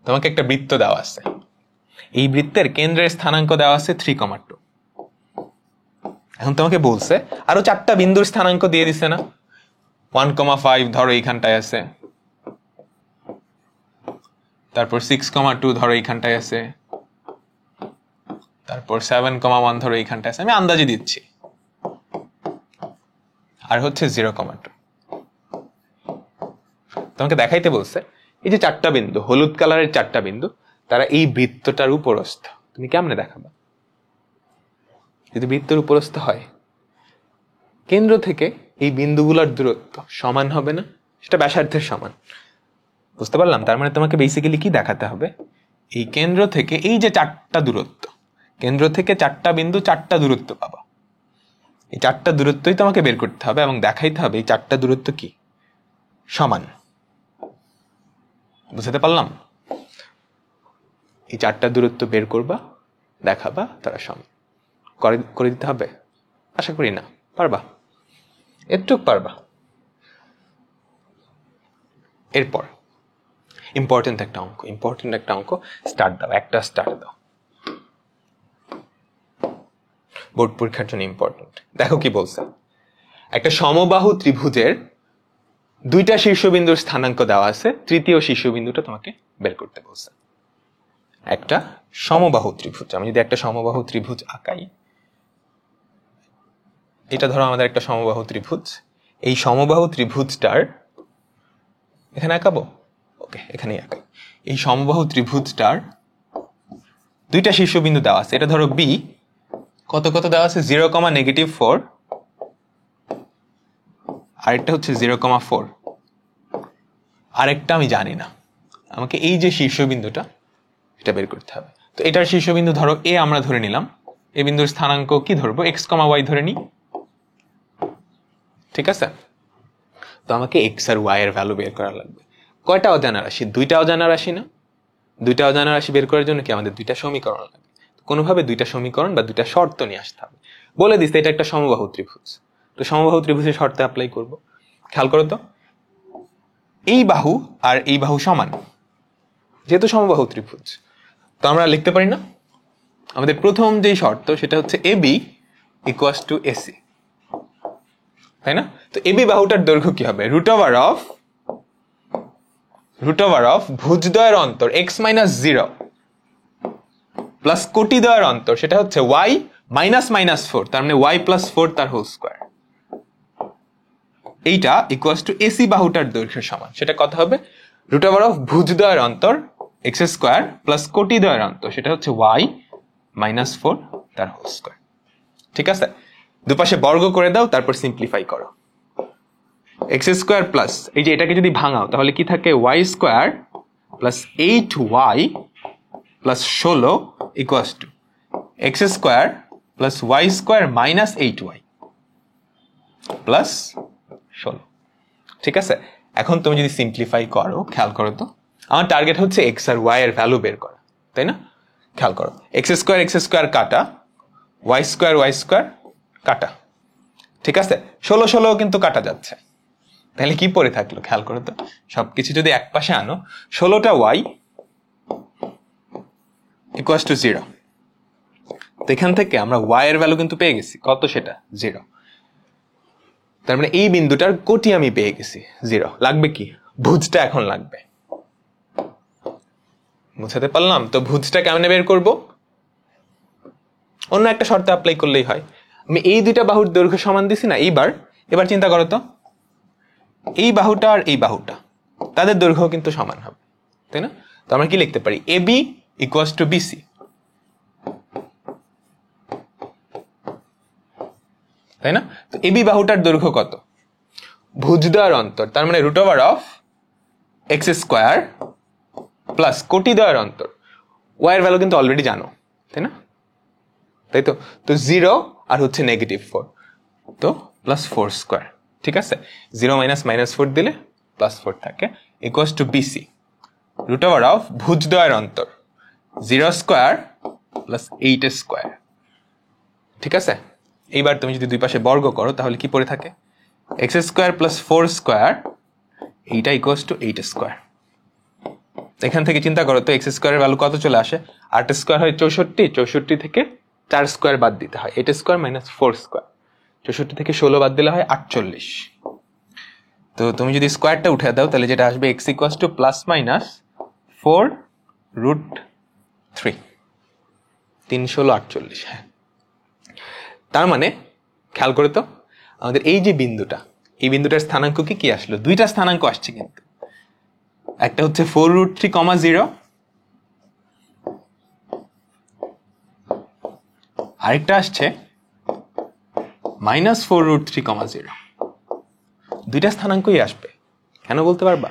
তোমাকে একটা বৃত্ত দেওয়া আছে, এই বৃত্তের কেন্দ্রের স্থানাঙ্ক দেওয়া আছে 3,2। এখন তোমাকে বলছে আরো চারটা বিন্দুর স্থানাঙ্ক দিয়ে দিছে না? 1,5 ধরো এইখানটায় আছে, তারপর 6,2 ধরো এইখানটায় আছে, তারপর 7,1 ধরো এইখানটায় আছে, আমি আন্দাজে দিচ্ছি, আর হচ্ছে 0,2। তোমাকে দেখাইতে বলছে এই যে চারটা বিন্দু, হলুদ কালারের চারটা বিন্দু, তারা এই বৃত্তটার উপরস্থ। তুমি কেমনে দেখাবা? যদি বৃত্তের উপরস্থ হয়, কেন্দ্র থেকে এই বিন্দুগুলোর দূরত্ব সমান হবে না? সেটা ব্যাসার্ধের সমান। বুঝতে পারলাম? তার মানে তোমাকে বেসিক্যালি কি দেখাতে হবে? এই কেন্দ্র থেকে এই যে চারটা দূরত্ব, কেন্দ্র থেকে চারটা বিন্দু চারটা দূরত্ব পাবা, এই চারটা দূরত্বই তোমাকে বের করতে হবে এবং দেখাইতে হবে এই চারটা দূরত্ব কি সমান। বুঝতে পারলাম? এই চারটা দূরত্ব বের করবা, দেখাবা তারা সমান। করে দিতে হবে? আশা করি না। পারবা? এটুক পারবা। এরপর ইম্পর্টেন্ট একটা অঙ্ক, স্টার্ট দাও, একটা স্টার্ট দাও, বোর্ড পরীক্ষার জন্য ইম্পর্টেন্ট। দেখো কি বলছে, একটা সমবাহু ত্রিভুজের দুইটা শীর্ষবিন্দুর স্থানাঙ্ক দেওয়া আছে, তৃতীয় শীর্ষবিন্দুটা তোমাকে বের করতে বলছে। একটা সমবাহু ত্রিভুজ, আমি যদি একটা সমবাহু ত্রিভুজ আঁকাই, এটা ধরো আমাদের একটা সমবাহু ত্রিভুজ, এই সমবাহু ত্রিভুজটার এখানে আঁকাবো, ওকে এখানেই আঁকাই। এই সমবাহু ত্রিভুজটার দুইটা শীর্ষবিন্দু দেওয়া আছে, এটা ধরো বি, কত কত দেওয়া আছে? 0,-4, আরেকটা হচ্ছে 0,4, আরেকটা আমি জানি না। আমাকে এই যে শীর্ষবিন্দুটা, এটা বের করতে হবে। তো এটার শীর্ষবিন্দু ধরো এ আমরা ধরে নিলাম, এই বিন্দুর স্থানাঙ্ক কি ধরবো? x, y ধরে নিই। ঠিক আছে, তো আমাকে x আর y এর ভ্যালু বের করা লাগবে। কয়টা অজানা রাশি? দুইটা অজানা রাশি না? দুইটা অজানা রাশি বের করার জন্য কি আমাদের দুইটা সমীকরণ লাগবে। কোনোভাবে দুইটা সমীকরণ বা দুইটা শর্ত নিয়ে আসতে হবে। বলে দিচ্ছে এটা একটা সমবাহু ত্রিভুজ, তো সমবাহু ত্রিভুজের শর্তে অ্যাপ্লাই করব। খেয়াল করো তো, এই বাহু আর এই বাহু সমান, যেহেতু সমবাহু ত্রিভুজ, তো আমরা লিখতে পারি না আমাদের প্রথম যেই শর্ত, সেটা হচ্ছে AB = AC, তাই না? তো AB বাহুটার দৈর্ঘ্য কি হবে? √ অফ ভুজদ্বয়ের অন্তর x - 0 প্লাস কোটিদ্বয়ের অন্তর, সেটা হচ্ছে y - 4, তার মানে y + 4 তার হোল স্কয়ার। এইটা = AC বাহুটার দৈর্ঘ্যের সমান। সেটা কত হবে? √ অফ ভুজদ্বয়ের অন্তর x² প্লাস কোটিদ্বয়ের অন্তর, সেটা হচ্ছে y - 4 তার হোল স্কয়ার। ঠিক আছে, দুপাশে বর্গ করে দাও, তারপর সিম্পলিফাই করো। x² প্লাস, এই যে এটাকে যদি ভাঙাও তাহলে কি থাকে? y² plus 8y plus 16 = x² plus y² minus 8y plus 16। ঠিক আছে, এখন তুমি যদি সিম্পলিফাই করো, খেয়াল করো তো, আমার টার্গেট হচ্ছে x আর y এর ভ্যালু বের করা, তাই না? খেয়াল করো, x² কাটা, y² কাটা। ঠিক আছে, 16 কিন্তু কাটা যাচ্ছে, তাহলে কি পড়ে থাকলো খেয়াল করো তো, সবকিছু যদি এক পাশে আনো, 16টা ওয়াই ইকুয়াস টু 0। তো এখান থেকে আমরা ওয়াই এর ভ্যালু কিন্তু পেয়ে গেছি, কত সেটা 0। তার মানে এই বিন্দুটার কোটি আমি পেয়ে গেছি 0। লাগবে কি, ভুজটা এখন লাগবে। বুঝাতে পারলাম তো? ভুজটা কেমনে বের করব? অন্য একটা শর্ত অ্যাপ্লাই করলেই হয়। আমি এই দুইটা বাহুর দৈর্ঘ্য সমান দিছি না, এবার চিন্তা করো তো, এই বাহুটা আর এই বাহুটা তাদের দৈর্ঘ্য কিন্তু সমান হবে, তাই না? তো আমরা কি লিখতে পারি, এবি ইকুয়ালস টু বিসি, তাই না? তো এবি বাহুটার দৈর্ঘ্য কত? ভুজদ্বয়ের অন্তর, তার মানে √x² প্লাস কোটিদ্বয়ের অন্তর। ওয়াই এর ভ্যালু কিন্তু অলরেডি জানো, তাই না? তাই তো? তো 0 আর হচ্ছে -4, তো +4²। ঠিক আছে, 0 - -4 দিলে +4 থাকে, ইকুয়ালস টু বিসি ভুজদ্বয়ের অন্তর 0² প্লাস 8²। ঠিক আছে, এইবার তুমি যদি দুই পাশে বর্গ করো তাহলে কি পড়ে থাকে, x² প্লাস 4², এইটা ইকুয়ালস টু 8²। এখান থেকে চিন্তা করো তো, x² এর ভ্যালু কত চলে আসে, 8² হয় 64, 64 থেকে 4² বাদ দিতে হয়, 8² - 4², 64 থেকে 16 বাদ দিলে হয় 48। তো তুমি যদি স্কোয়ারটা উঠে দাও তাহলে যেটা আসবে x ইকুয়ালস টু +/4√3, 3 16 48। হ্যাঁ, তার মানে খেয়াল করে তো, আমাদের এই যে বিন্দুটা, এই বিন্দুটার স্থানাঙ্ক কি আসলো, দুইটা স্থানাঙ্ক আসছে কিন্তু, একটা হচ্ছে 4√3, 0, আরেকটা আসছে -4√3, 0। দুইটা স্থানাঙ্কই আসবে, কেন বলতে পারবা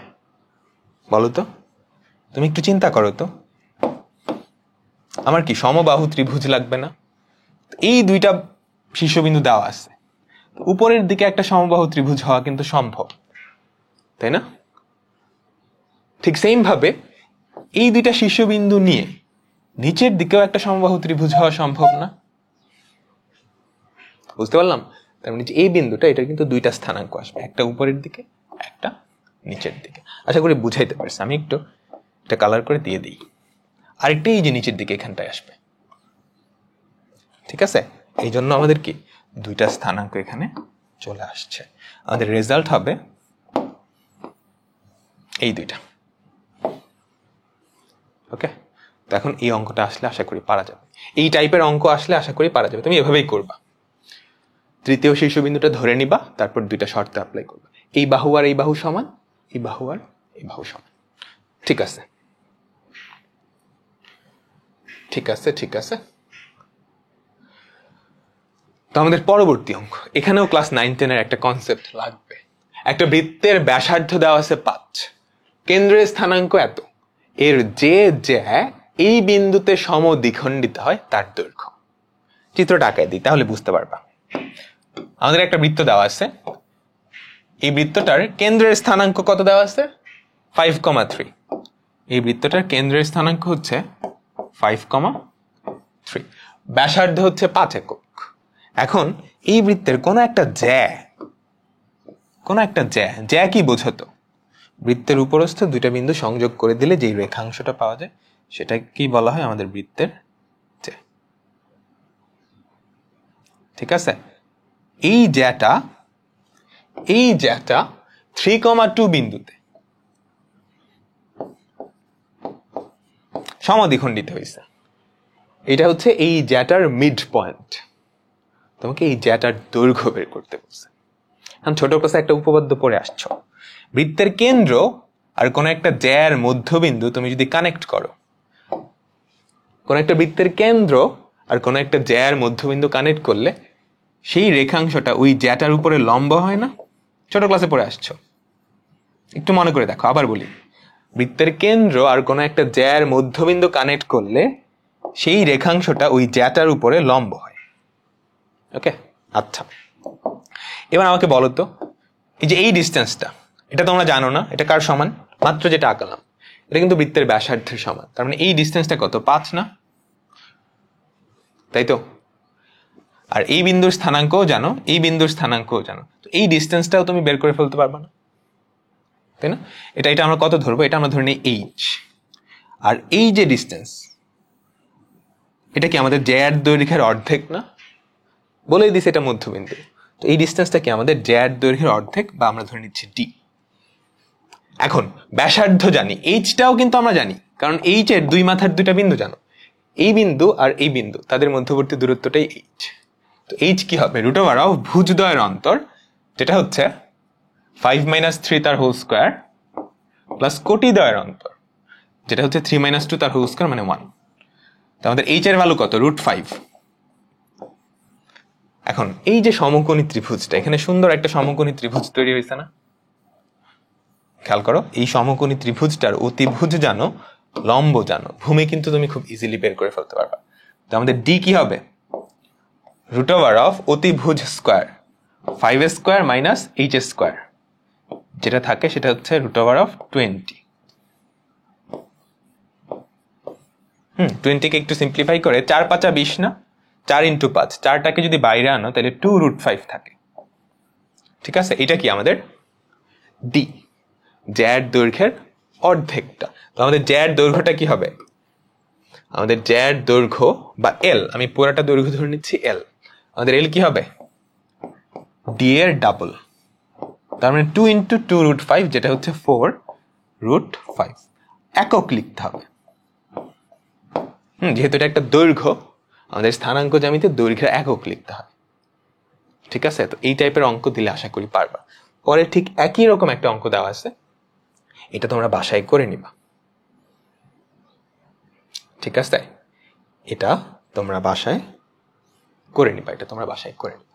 বলো তো? তুমি একটু চিন্তা করো তো, আমার কি সমবাহু ত্রিভুজ লাগবে না? এই দুইটা শীর্ষবিন্দু দেওয়া আছে, উপরের দিকে একটা সমবাহু ত্রিভুজ হওয়া কিন্তু সম্ভব, তাই না? ঠিক সেম ভাবে এই দুইটা শীর্ষবিন্দু নিয়ে নিচের দিকেও একটা সমবাহু ত্রিভুজ হওয়া সম্ভব না? বুঝতে পারলাম? তার মানে এই বিন্দুটা, এটা কিন্তু দুইটা স্থানাঙ্ক আসবে, একটা উপরের দিকে, একটা নিচের দিকে। আশা করি বুঝাইতে পারছি। আমি একটু এটা কালার করে দিয়ে দিই। আরেকটা এই যে নিচের দিকে এখানটায় আসবে, ঠিক আছে? এই জন্য আমাদের কি দুইটা স্থানাঙ্ক এখানে চলে আসছে, আমাদের রেজাল্ট হবে এই দুইটা। ওকে, তো এখন এই অঙ্কটা আসলে আশা করি পারা যাবে, এই টাইপের অঙ্ক আসলে আশা করি পারা যাবে। তুমি এভাবেই করবা, তৃতীয় শীর্ষবিন্দুটা ধরে নিবা, তারপর দুইটা শর্ত অ্যাপ্লাই করবা, এই বাহু আর এই বাহু সমান, এই বাহু আর এই বাহু সমান। ঠিক আছে, ঠিক আছে, ঠিক আছে। তো আমাদের পরবর্তী অঙ্ক, এখানেও ক্লাস 9-10 এর একটা কনসেপ্ট লাগবে। একটা বৃত্তের ব্যাসার্ধ দেওয়া আছে 5, কেন্দ্রের স্থানাঙ্ক এত, এর যে এই বিন্দুতে সমদ্বিখণ্ডিত হয় তার দৈর্ঘ্য। চিত্রটা আঁকায় দিই তাহলে বুঝতে পারবা। আমাদের একটা বৃত্ত দেওয়া আছে, এই বৃত্তটার কেন্দ্রের স্থানাঙ্ক কত দেওয়া আছে, 5,3। এই বৃত্তটার কেন্দ্রের স্থানাঙ্ক হচ্ছে 5,3, ব্যাসার্ধ হচ্ছে 5 একক। এখন এই বৃত্তের কোন একটা জ্যা কি বোঝাতো, বৃত্তের উপরস্থ দুইটা বিন্দু সংযোগ করে দিলে যে রেখাংশটা পাওয়া যায় সেটা কি বলা হয়, আমাদের বৃত্তের জ্যা। ঠিক আছে, এই জ্যাটা 3,2 বিন্দুতে সমদ্বিখণ্ডিত হয়েছে। এটা হচ্ছে এই জ্যাটার মিড পয়েন্ট। তোমাকে এই জ্যাটার দৈর্ঘ্য বের করতে বলছে। এখন ছোট ক্লাসে একটা উপপাদ্য পড়ে আসছো, বৃত্তের কেন্দ্র আর কোন একটা জ্যার মধ্যবিন্দু তুমি যদি কানেক্ট করো, কোন একটা বৃত্তের কেন্দ্র আর কোন একটা জ্যার মধ্যবিন্দু কানেক্ট করলে সেই রেখাংশটা ওই জ্যাটার উপরে লম্ব হয় না? ছোট ক্লাসে পড়ে আসছো, একটু মনে করে দেখো। আবার বলি, বৃত্তের কেন্দ্র আর কোন একটা জ্যার মধ্যবিন্দু কানেক্ট করলে সেই রেখাংশটা ওই জ্যাটার উপরে লম্ব হয়। ওকে, আচ্ছা, এবার আমাকে বলো তো, এই যে এই ডিস্টেন্সটা, এটা তোমরা জানো না এটা কার সমান, মাত্র যেটা আঁকালাম এটা কিন্তু বৃত্তের ব্যাসার্ধের সমান। তার মানে এই ডিস্টেন্সটা কত, 5 না? তাই তো? আর এই বিন্দুর স্থানাঙ্কও জানো, এই বিন্দুর স্থানাঙ্কও জানো, তো এই ডিস্টেন্সটাও তুমি বের করে ফেলতে পারবে না? তাই না? এটা এটা আমরা কত ধরবো? এটা আমরা ধরে নিই এইচ। আর এই যে ডিস্টেন্স, এটা কি আমাদের জ্যাড দৈর্ঘ্যের অর্ধেক না? বলেই দিছে এটা মধ্যবিন্দু। তো এই ডিস্টেন্সটা কি আমাদের জ্যাড দৈর্ঘ্যের অর্ধেক, বা আমরা ধরে নিচ্ছি ডি। এখন ব্যাসার্ধ জানি, এইচটাও কিন্তু আমরা জানি, কারণ এইচ এর দুই মাথার দুইটা বিন্দু জানো, এই বিন্দু আর এই বিন্দু, তাদের মধ্যবর্তী দূরত্বটাই এইচ। তো এইচ কি হবে? √ অফ ভুজদ্বয়ের অন্তর, যেটা হচ্ছে 5 - 3 তার হোল স্কোয়ার, প্লাস কোটিদ্বয়ের অন্তর, যেটা হচ্ছে 3 - 2 তার হোল স্কোয়ার, মানে 1। তো আমাদের এইচ এর ভ্যালু কত? √5। এখন এই যে সমকোণী ত্রিভুজটা, এখানে সুন্দর একটা সমকোণী ত্রিভুজ তৈরি হয়েছে না? খেয়াল করো, এই সমকোণী ত্রিভুজটার অতিভুজ জানো, লম্ব জানো, ভূমি কিন্তু তুমি খুব ইজিলি বের করে ফেলতে পারবা। তো আমাদের ডি কি হবে? √ অফ অতিভুজ স্কোয়ার 5a² - h², যেটা থাকে সেটা হচ্ছে √ অফ 20। 20 কে একটু সিম্পলিফাই করে 4 × 5 = 20 না? 4 × 5, 4টাকে যদি বাইরে আনো তাহলে 2√5 থাকে। ঠিক আছে, এটা কি আমাদের ডি, জ্যাড দৈর্ঘ্যের অর্ধেকটা। তো আমাদের জ্যাড দৈর্ঘ্যটা কি হবে? আমাদের জ্যাড দৈর্ঘ্য বা এল, আমি পুরাটা দৈর্ঘ্য ধরে নিচ্ছি এল, আমাদের এল কি হবে? ডি এর ডাবল, তার মানে 2 × 2√5, যেটা হচ্ছে 4√5। একক লিখতে হবে। যেহেতু এটা একটা দৈর্ঘ্য, আমাদের স্থানাঙ্ক জ্যামিতিতে দৈর্ঘ্যের একক লিখতে হয়। ঠিক আছে, তো এই টাইপের অঙ্ক দিলে আশা করি পারবা। পরে ঠিক একই রকম একটা অঙ্ক দেওয়া আছে, এটা তোমরা বাসায় করে নিবা। ঠিক আছে, এটা তোমরা বাসায় করে নিবা, এটা তোমরা বাসায় করে নিবা।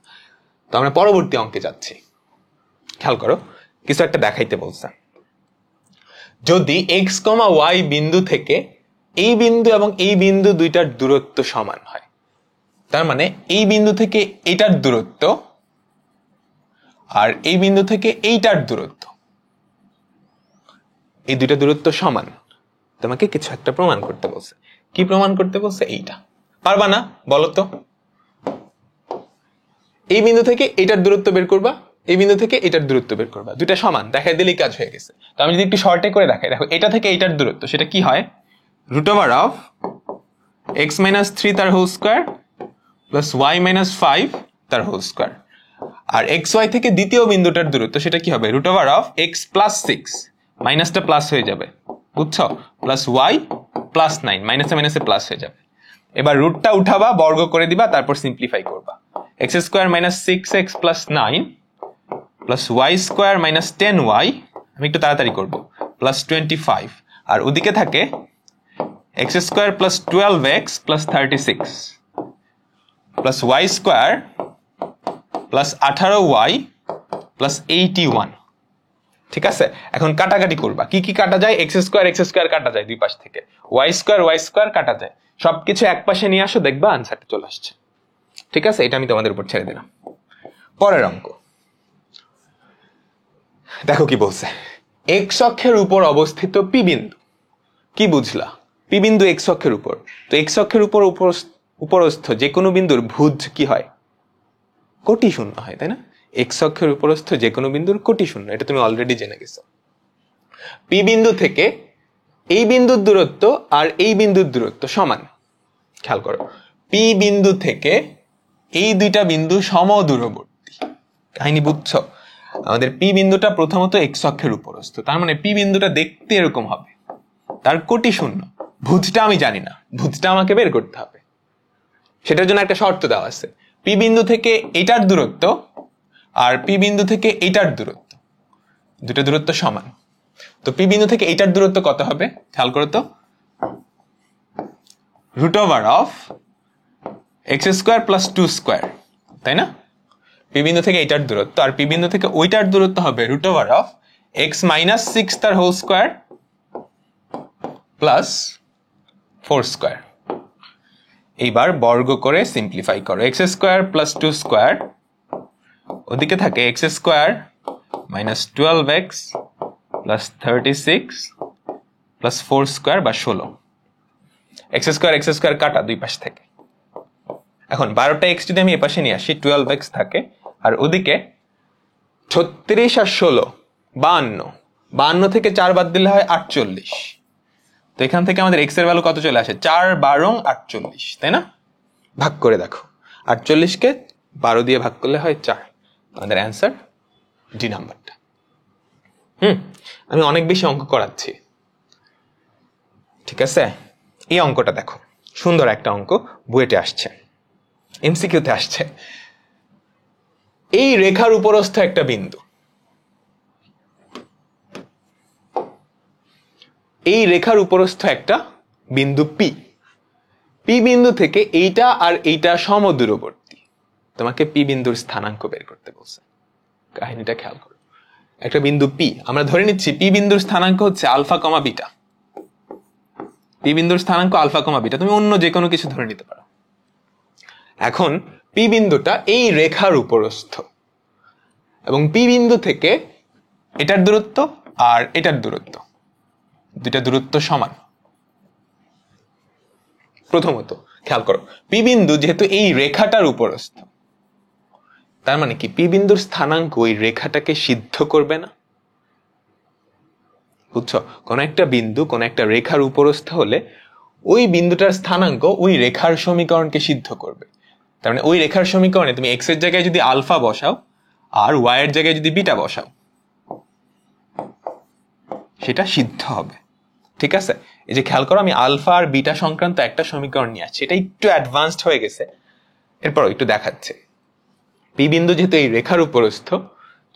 তো আমরা পরবর্তী অঙ্কে যাচ্ছি। খেয়াল করো, কিছু একটা দেখাইতে বলছে। যদি x, y বিন্দু থেকে এই বিন্দু এবং এই বিন্দু দুইটার দূরত্ব সমান হয়, তার মানে এই বিন্দু থেকে এইটার দূরত্ব আর এই বিন্দু থেকে এইটার দূরত্ব, এই দুইটা দূরত্ব সমান, তোমাকে কিছু একটা প্রমাণ করতে বলছে। কি প্রমাণ করতে বলছে? এইটা পারবা না? বলো তো। এই বিন্দু থেকে এইটার দূরত্ব বের করবা, এই বিন্দু থেকে এটার দূরত্ব বের করবা, দুইটা সমান, দেখাই দিলেই কাজ হয়ে গেছে। তো আমি যদি একটু শর্টে করে দেখাই, দেখো এটা থেকে এইটার দূরত্ব, সেটা কি হয়? √ অফ x - 3 তার হোল স্কোয়ার প্লাস y - 5 তার হোল স্কোয়ার। আর xy থেকে দ্বিতীয় বিন্দুটার দূরত্ব, সেটা কি হবে? √ অফ x + 6, মাইনাসটা প্লাস হয়ে যাবে, বুঝছো? প্লাস y + 9, মাইনাসে মাইনাসে প্লাস হয়ে যাবে। এবার রুটটা উঠাবা, বর্গ করে দিবা, তারপর সিম্পলিফাই করবা। x² - 6x + 9 plus y² - 10y, আমি একটু তাড়াতাড়ি করব, প্লাস 25। আর ওদিকে থাকে x² + 12x + 36 plus y² + 18y + 81। ঠিক আছে, এখন কাটাকাটি করবা। কি কি কাটা যায়? x² কাটা যায় দুই পাশ থেকে, y² কাটা যায়। সবকিছু এক পাশে নিয়ে আসো, দেখবা আনসারটা চলে আসছে। ঠিক আছে, এটা আমি তোমাদের উপর ছেড়ে দিলাম। পরের অঙ্ক দেখো কি বলছে। x অক্ষের উপর অবস্থিত পি বিন্দু, কি বুঝলা? পি বিন্দু x অক্ষের উপর। তো x অক্ষের উপর উপরস্থ যে কোনো বিন্দুর ভুজ কি হয়? কোটি শূন্য হয়, তাই না? x অক্ষের উপরস্থ যে কোনো বিন্দুর কোটি শূন্য, এটা তুমি অলরেডি জেনে গেছো। পি বিন্দু থেকে এই বিন্দুর দূরত্ব আর এই বিন্দুর দূরত্ব সমান। খেয়াল করো, পি বিন্দু থেকে এই দুইটা বিন্দু সমদূরবর্তী। কাহিনী বুঝছো? আমাদের পি বিন্দুটা প্রথমত x অক্ষের উপরস্থ, তার মানে পি বিন্দুটা দেখতে এরকম হবে, তার কোটি শূন্য। ভুজটা আমি জানি না, ভুজটা আমাকে বের করতে হবে। সেটার জন্য একটা শর্ত দেওয়া আছে, পি বিন্দু থেকে এটার দূরত্ব আর পি বিন্দু থেকে এটার দূরত্ব, দুটো দূরত্ব সমান। তো পি বিন্দু থেকে এটার দূরত্ব কত হবে? খেয়াল করো তো, √ অফ x² + 2², তাই না? পি বিন্দু থেকে এটার দূরত্ব, আর পি বিন্দু থেকে ওইটার দূরত্ব হবে √ অফ x - 6 তার হোল স্কোয়ার প্লাস 4²। এইবার বর্গ করে সিম্পলিফাই করো। x² + 2², ওদিকে থাকে x² - 12x + 36 প্লাস 4² বা 16। x² কাটা দুই পাশ থেকে। এখন 12টা x যদি আমি এপাশে নিয়ে আসি, 12x থাকে, আর ওদিকে 36 আর 16 52, 52 থেকে 4 বাদ দিলে হয় 48। তো এখান থেকে আমাদের এক্স এর ভ্যালু কত চলে আসে? 4 12 48, তাই না? ভাগ করে দেখো, 48কে 12 দিয়ে ভাগ করলে হয় 4। আমাদের অ্যান্সার ডি নাম্বারটা। আমি অনেক বেশি অঙ্ক করাচ্ছি, ঠিক আছে? এই অঙ্কটা দেখো, সুন্দর একটা অঙ্ক, বুয়েটে আসছে, এমসিকিউতে আসছে। এই রেখার উপরস্থ একটা বিন্দু, এই রেখার উপরস্থ একটা বিন্দু পি। পি বিন্দু থেকে এইটা আর এইটা সমদূরবর্তী। তোমাকে পি বিন্দুর স্থানাঙ্ক বের করতে বলছে। কাহিনীটা খেয়াল করো, একটা বিন্দু পি, আমরা ধরে নিচ্ছি পি বিন্দুর স্থানাঙ্ক হচ্ছে আলফা কমা বিটা। পি বিন্দুর স্থানাঙ্ক আলফা কমা বিটা, তুমি অন্য যে কোনো কিছু ধরে নিতে পারো। এখন পি বিন্দুটা এই রেখার উপরস্থ, এবং পি বিন্দু থেকে এটার দূরত্ব আর এটার দূরত্ব, দুইটা দূরত্ব সমান। প্রথমত খেয়াল করো, পি বিন্দু যেহেতু এই রেখাটার উপরস্থ, তার মানে কি পি বিন্দুর স্থানাঙ্ক ওই রেখাটাকে সিদ্ধ করবে না। বুঝছো? কোন একটা বিন্দু কোন একটা রেখার উপরস্থ হলে ওই বিন্দুটার স্থানাঙ্ক ওই রেখার সমীকরণকে সিদ্ধ করবে। তার মানে ওই রেখার সমীকরণে তুমি এক্স এর জায়গায় যদি আলফা বসাও আর ওয়াই এর জায়গায় যদি বিটা বসাও, সেটা সিদ্ধ হবে। ঠিক আছে? এই যে খেয়াল করো, আমি আলফা আর বিটা সংক্রান্ত একটা সমীকরণ নিয়ে আসছি, এটা একটু অ্যাডভান্সড হয়ে গেছে, এরপর একটু দেখাচ্ছে। পি বিন্দু যেহেতু এই রেখার উপরস্থ,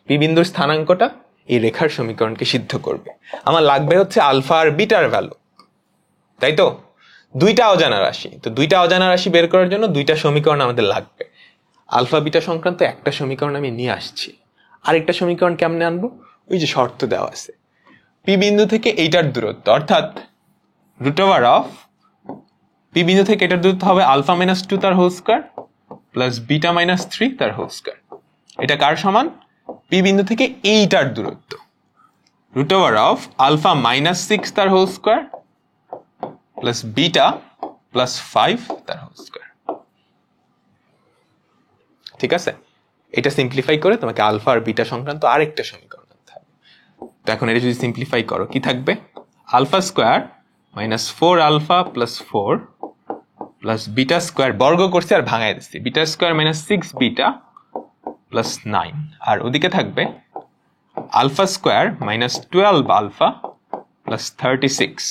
পি বিন্দুর স্থানাঙ্কটা এই রেখার সমীকরণকে সিদ্ধ করবে। আমার লাগবে হচ্ছে আলফা আর বিটার ভ্যালু, তাই তো? দুইটা অজানা রাশি, তো দুইটা অজানা রাশি বের করার জন্য দুইটা সমীকরণ আমাদের লাগবে। আলফা বিটা সংক্রান্ত একটা সমীকরণ আমি নিয়ে আসছি, আরেকটা সমীকরণ কেমনে আনবো? ওই যে শর্ত দেওয়া আছে, পি বিন্দু থেকে এইটার দূরত্ব, অর্থাৎ রুট ওভার অফ পি বিন্দু থেকে এটার দূরত্ব হবে আলফা মাইনাস 2 তার whole square plus beta minus 3 তার হোল স্কয়ার। এটা কার সমান? পি বিন্দু থেকে এইটার দূরত্ব, root over of alpha minus 6 তার whole square plus beta plus 5 তার হোল স্কয়ার। ঠিক আছে? এটা সিম্পলিফাই করে তোমাকে আলফা আর বিটা সংক্রান্ত আরেকটা সমীকরণ আনতে হবে। তো এখন এটা যদি সিম্পলিফাই করো, কি থাকবে? Alpha square minus 4 alpha plus 4 plus beta square, বর্গ করছি আর ভাঙাই দিচ্ছি, beta square minus 6 beta plus 9, আর ওদিকে থাকবে alpha square minus 12 alpha plus 36,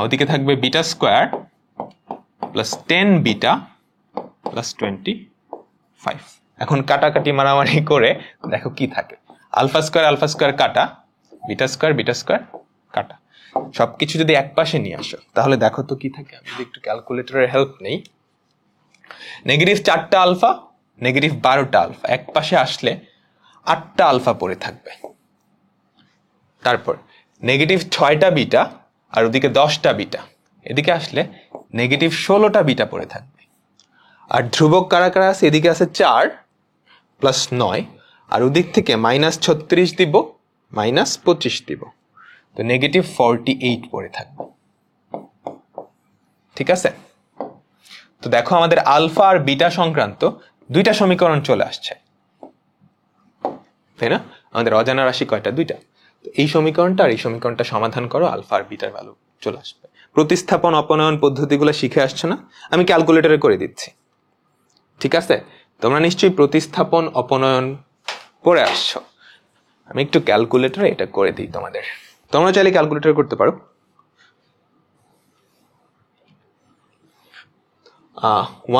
ওদিকে থাকবে beta square plus 10 beta plus 25। এখন কাটাকাটি মারামারি করে দেখো কি থাকে। আলফা স্কয়ার কাটা, বিটা স্কয়ার কাটা, সবকিছু যদি এক পাশে নিয়ে আসো তাহলে দেখো তো কি থাকে। আমি যদি একটু ক্যালকুলেটরের হেল্প নেই, নেগেটিভ 4টা আলফা নেগেটিভ 12টা আলফা এক পাশে আসলে 8টা আলফা পড়ে থাকবে। তারপর নেগেটিভ 6টা বিটা আর ওদিকে 10টা বিটা, এদিকে আসলে নেগেটিভ 16টা বিটা পড়ে থাকবে। আর ধ্রুবক কারা কারা আছে? এদিকে আছে 4 প্লাস 9, আর ওদিক থেকে মাইনাস 36 দিব, মাইনাস 25 দিব, তো নেগেটিভ 48 পড়ে থাকবে। ঠিক আছে? তো দেখো আমাদের আলফা আর বিটা সংক্রান্ত দুইটা সমীকরণ চলে আসছে, তাই না? আমাদের অজানা রাশি কয়টা? দুইটা। তো এই সমীকরণটা আর এই সমীকরণটা সমাধান করো, আলফা আর বিটার ভ্যালু চলে আসবে। প্রতিস্থাপন অপনয়ন পদ্ধতিগুলো শিখে আসছো না? আমি ক্যালকুলেটরে করে দিচ্ছি। ঠিক আছে? তোমরা নিশ্চয়ই প্রতিস্থাপন অপনয়ন করে আসছো। আমি একটু ক্যালকুলেটরে এটা করে দিই তোমাদের। তোমরা চাইলে ক্যালকুলেটর করতে পারো।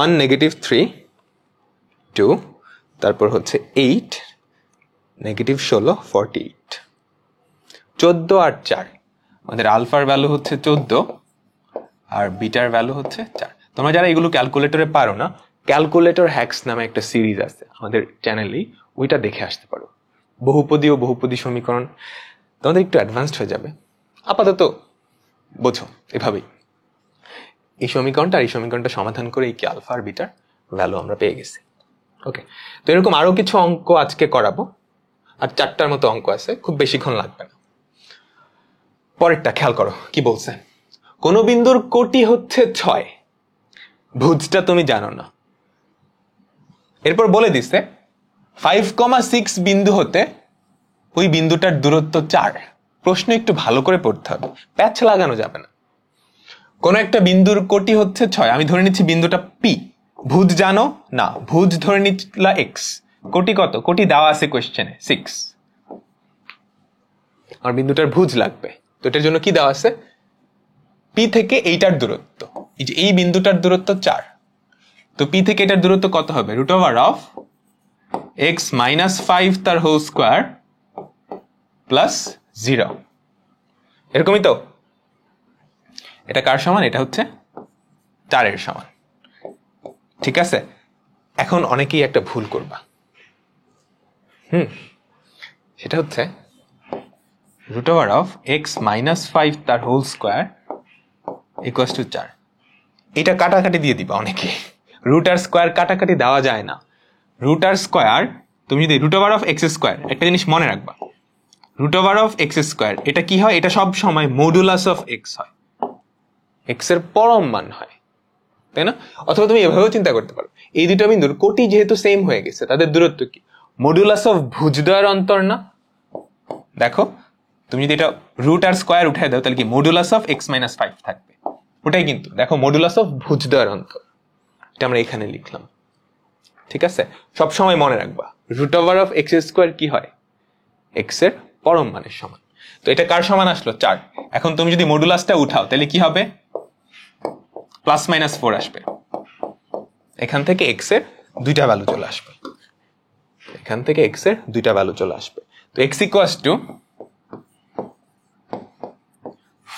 1 নেগেটিভ 3 2, তারপর হচ্ছে 8 নেগেটিভ 16 48, 14 আর 4। আমাদের আলফার ভ্যালু হচ্ছে 14 আর বিটার ভ্যালু হচ্ছে 4। তোমরা যারা এগুলো ক্যালকুলেটরে পারো না, ক্যালকুলেটর হ্যাক্স নামে একটা সিরিজ আছে আমাদের চ্যানেলেই, ওইটা দেখে আসতে পারো। বহুপদী ও বহুপদী সমীকরণ তোমাদের একটু অ্যাডভান্সড হয়ে যাবে। আপাতত বোঝো এভাবেই। এই সমীকরণটা আর এই সমীকরণটা সমাধান করে এই কি আলফা আর বিটার ভ্যালু আমরা পেয়ে গেছি। ওকে, তো এরকম আরো কিছু অঙ্ক আজকে করাবো, আর 4টার মতো অঙ্ক আছে, খুব বেশিক্ষণ লাগবে না। পরেরটা খেয়াল করো কি বলছে। কোন বিন্দুর কোটি হচ্ছে 6, ভুজটা তুমি জানো না। এরপর বলে দিছে 5,6 বিন্দু হতে ওই বিন্দুটার দূরত্ব 4। প্রশ্ন একটু ভালো করে পড়তে হবে, প্যাচ লাগানো যাবে না। কোন একটা বিন্দুর কোটি হচ্ছে 6, আমি ধরে নিচ্ছি বিন্দুটা পি। ভুজ জানো না, ভুজ ধরে নিচ্লা এক্স। কোটি কত? কোটি দেওয়া আছে কোশ্চেনে 6। আমার বিন্দুটার ভুজ লাগবে, তো এটার জন্য কি দেওয়া আছে? পি থেকে এইটার দূরত্ব, এই যে এই বিন্দুটার দূরত্ব 4। তো পি থেকে এটার দূরত্ব কত হবে? √(x-5) তার হোল স্কোয়ার প্লাস 0। এরকমই তো? এটা কার সমান? এটা হচ্ছে 4-এর সমান। ঠিক আছে, এখন অনেকেই একটা ভুল করবা। সেটা হচ্ছে √(x-5) তার হোল স্কোয়ার ইকুয়ালস টু 4। এটা কাটাকাটি দিয়ে দিবা অনেকে। রুট আর স্কোয়ার কাটাকাটি দেওয়া যায় না। রুট আর স্কোয়ার, তুমি যদি √(x²), একটা জিনিস মনে রাখবা, √(x²) এটা কি হয়? এটা সব সময় মডুলাস অফ এক্স হয়, এক্স এর পরম মান হয়, তাই না? অথবা তুমি এভাবেও চিন্তা করতে পারো, এই দুটো বিন্দুর কোটি যেহেতু সেম হয়ে গেছে, তাদের দূরত্ব কি মডুলাস অফ ভুজদ্বয়ের অন্তর না? দেখো, তুমি যদি এটা রুট আর স্কোয়ার উঠাই দাও, তাহলে কি মডুলাস অফ x-5 থাকবে। ওটাই কিন্তু দেখো মডুলাস অফ ভুজদ্বয়ের অন্তর, এটা আমরা এখানে লিখলাম। ঠিক আছে, সবসময় মনে রাখবা √(x²) কি হয়? এক্স এর পরম মানের সমান। তো এটা কার সমান আসলো? 4। এখন তুমি যদি মডুলাসটা উঠাও তাহলে কি হবে? +-4 আসবে। এখান থেকে এক্স এর দুইটা ভ্যালু চলে আসবে, এখান থেকে এক্স এর দুইটা ভ্যালু চলে আসবে। তো x =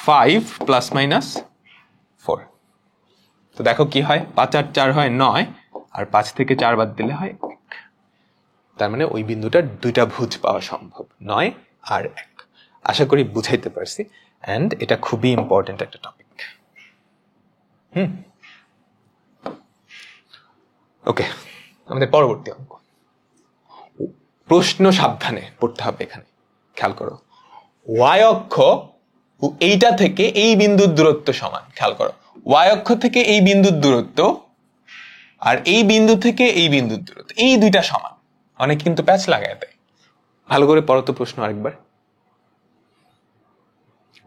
5 +-4। তো দেখো কি হয়, 5 আর 4 হয় 9, আর 5 থেকে 4 বাদ দিলে হয় 1। তার মানে ওই বিন্দুটার দুইটা ভুজ পাওয়া সম্ভব, 9 আর 1। আশা করি বুঝাইতে পারছি, এন্ড এটা খুবই ইম্পর্টেন্ট একটা টপিক। ওকে, আমাদের পরবর্তী অঙ্ক। প্রশ্ন সাবধানে পড়তে হবে এখানে, খেয়াল করো। ওয়াই অক্ষ এইটা থেকে এই বিন্দুর দূরত্ব সমান। খেয়াল করো, ওয়াই অক্ষ থেকে এই বিন্দুর দূরত্ব আর এই বিন্দু থেকে এই বিন্দুর দূরত্ব, এই দুইটা সমান। অনেক কিন্তু প্যাচ লাগায় দেয়। ভালো করে পড়ো তো প্রশ্ন আরেকবার।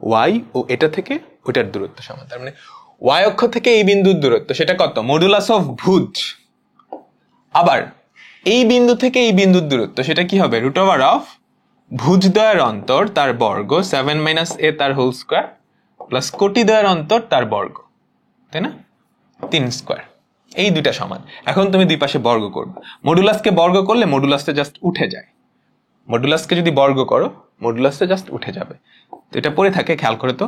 ওয়াই ও এটা থেকে ওইটার দূরত্ব সমান, তার মানে ওয়াই অক্ষ থেকে এই বিন্দুর দূরত্ব সেটা কত? মডুলাস অফ ভুজ। আবার এই বিন্দু থেকে এই বিন্দুর দূরত্ব সেটা কি হবে? √(ভুজদ্বয়ের অন্তর তার বর্গ 7 - a তার হোল স্কোয়ার প্লাস কোটিদ্বয়ের অন্তর তার বর্গ, তাই না? 3 স্কোয়ার। এই দুইটা সমান। এখন তুমি দুই পাশে বর্গ করবে। মডুলাসকে বর্গ করলে মডুলাসটা জাস্ট উঠে যায়। মডুলাসকে যদি বর্গ করো, মডুলাসটা জাস্ট উঠে যাবে। তো এটা পড়ে থাকে, খেয়াল করে তো।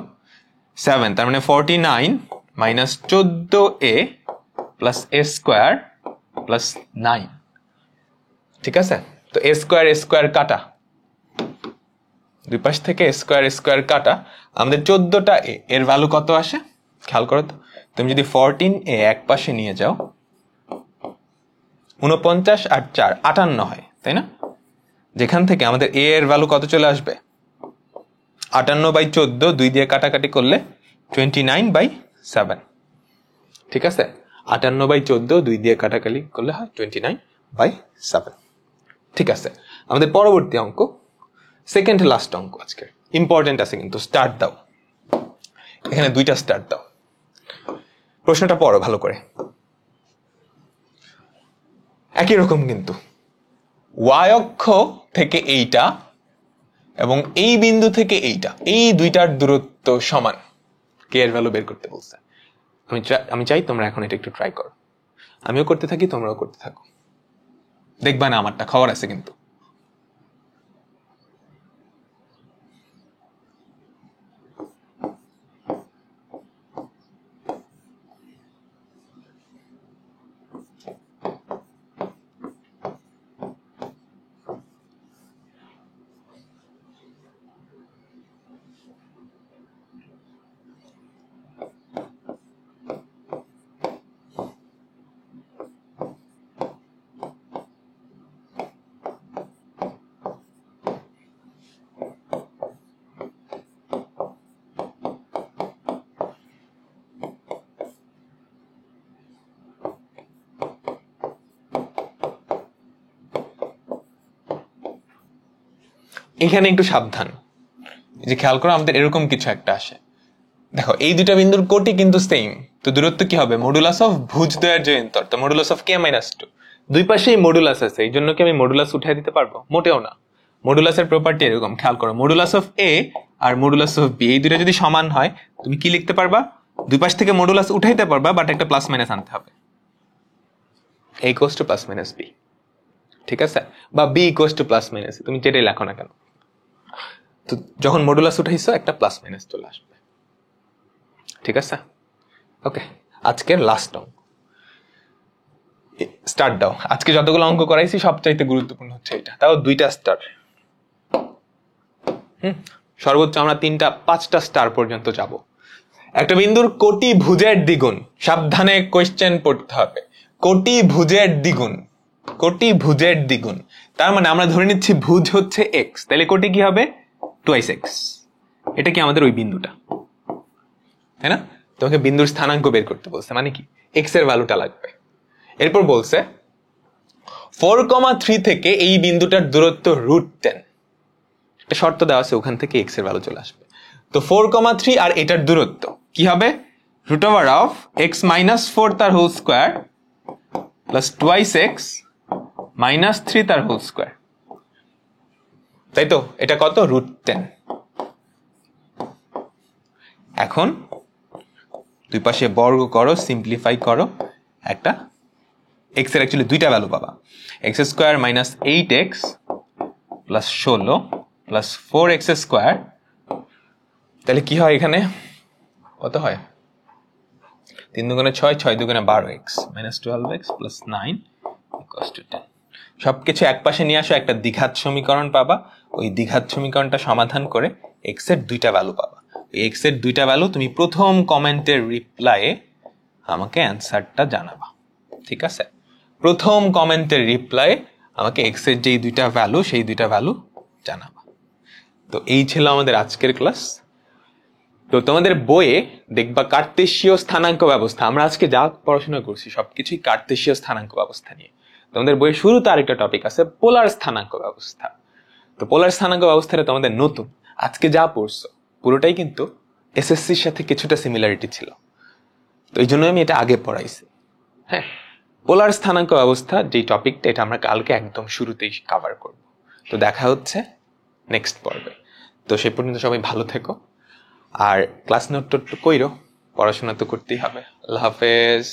7, তার মানে 49 - 14a প্লাস a² প্লাস 9। ঠিক আছে, তো a² কাটা, দুই পাশ থেকে a² কাটা, আমাদের 14টা a এর ভ্যালু কত আসে? খেয়াল করো তো। তুমি যদি 14a এক পাশে নিয়ে যাও, 49 আর 4 58 হয়, তাই না? যেখান থেকে আমাদের a এর ভ্যালু কত চলে আসবে? 58/14, 2 দিয়ে কাটাকাটি করলে 29/7। ঠিক আছে, 58/14 2 দিয়ে কাটাকাটি করলে হয় 29/7। ঠিক আছে, আমাদের পরবর্তী অঙ্ক, সেকেন্ড লাস্ট অঙ্ক আজকে, ইম্পর্টেন্ট আছে কিন্তু। স্টার্ট দাও, এখানে দুইটা স্টার্ট দাও। প্রশ্নটা পড়ো ভালো করে। একই রকম কিন্তু, ওয়াই অক্ষ থেকে এইটা এবং এই বিন্দু থেকে এইটা, এই দুইটার দূরত্ব সমান। কে এর ভ্যালু বের করতে বলছে। আমি চাই তোমরা এখন এটা একটু ট্রাই করো। আমিও করতে থাকি, তোমরাও করতে থাকো। দেখবা না আমারটা, খবর আছে কিন্তু। এখানে একটু সাবধান, এই যে খেয়াল করো আমাদের এরকম কিছু একটা আসে, দেখো এই দুইটা বিন্দুর কোটি কিন্তু সেম, তো দূরত্ব কি হবে মডুলাস অফ ভুজদ্বয়ের যে অন্তর, তো modulus of k minus two, দুই পাশেই মডুলাস আছে, এই জন্য কি আমি মডুলাস উঠাই দিতে পারবো? মোটেও না। মডুলাসের প্রপার্টি এরকম, খেয়াল করো মডুলাস অফ এ আর মডুলাস অফ বি এই দুইটা যদি সমান হয় তুমি কি লিখতে পারবা? দুই পাশ থেকে মডুলাস উঠাইতে পারবা, বাট একটা প্লাস মাইনাস আনতে হবে, a equals to plus minus b, ঠিক আছে? বা b equals to plus minus, তুমি যেটাই লেখো না কেন, তো যখন মডুলাস উঠাইছো একটা প্লাস মাইনাস চলে আসবে, ঠিক আছে? ওকে, আজকের লাস্ট অঙ্ক স্টার্ট দাও। আজকে যতগুলো অঙ্ক করাইছি সবচাইতে গুরুত্বপূর্ণ হচ্ছে এটা, তাও 2টা স্টার। সর্বোচ্চ আমরা 5টা স্টার পর্যন্ত যাব। একটা বিন্দুর কোটি ভুজের দ্বিগুণ, সাবধানে কোয়েশ্চেন পড়তে হবে, কোটি ভুজের দ্বিগুণ, কোটি ভুজের দ্বিগুণ, তার মানে আমরা ধরে নিচ্ছি ভুজ হচ্ছে এক্স, তাহলে কোটি কি হবে? Twice x. এটা কি আমাদের ওই বিন্দুটা, তাই না? তোমাকে বিন্দুর স্থানাঙ্ক বের করতে বলছে, মানে কি এক্স এর ভ্যালুটা লাগবে। এরপর বলছে 4,3 থেকে এই বিন্দুটার দূরত্ব √10, একটা শর্ত দেওয়া আছে, ওখান থেকে এক্স এর ভ্যালু চলে আসবে। তো 4,3 আর এটার দূরত্ব কি হবে? √(x-4) তার whole square plus twice x minus 3 তার হোল স্কয়ার, তাই তো? এটা কত? √10। এখন দুই পাশে বর্গ করো, সিম্পলিফাই করো, একটা এক্স এর অ্যাকচুয়ালি দুইটা ভ্যালু পাবা, x² minus 8x plus 16 plus 4x², তাহলে কি হয় এখানে? কত হয়? 3 দুগুণে 6, 6 দুগুণে 12x minus 12x plus 9 equals to 10। সবকিছু এক পাশে নিয়ে আসো, একটা দ্বিঘাত সমীকরণ পাবা, ওই দ্বিঘাত সমীকরণটা সমাধান করে এক্স এর দুইটা ভ্যালু পাবা। এক্স এর দুইটা ভ্যালু তুমি প্রথম কমেন্টের রিপ্লাইয়ে আমাকে অ্যান্সারটা জানাবা, ঠিক আছে? প্রথম কমেন্টের রিপ্লাইয়ে আমাকে এক্স এর যেই দুইটা ভ্যালু সেই দুইটা ভ্যালু জানাবা। তো এই ছিল আমাদের আজকের ক্লাস। তো তোমাদের বইয়ে দেখবা কার্তেশীয় স্থানাঙ্ক ব্যবস্থা, আমরা আজকে যা পড়াশোনা করছি সবকিছুই কার্তেশীয় স্থানাঙ্ক ব্যবস্থা নিয়ে। তোমাদের বইয়ের শুরুতে আরেকটা টপিক আছে পোলার স্থানাঙ্ক ব্যবস্থা। তো পোলার স্থানাঙ্ক ব্যবস্থাটা তোমাদের নতুন, আজকে যা পড়ছো পুরোটাই কিন্তু এসএসসির সাথে কিছুটা সিমিলারিটি ছিল, তো এই জন্য আমি এটা আগে পড়াইছি। হ্যাঁ, পোলার স্থানাঙ্ক ব্যবস্থা যেই টপিকটা, এটা আমরা কালকে একদম শুরুতেই কভার করব। তো দেখা হচ্ছে নেক্সট পর্বে। তো সেই পর্যন্ত সবাই ভালো থেকো, আর ক্লাস নোট টোট কইরো, পড়াশোনা তো করতেই হবে। আল্লাহ হাফেজ।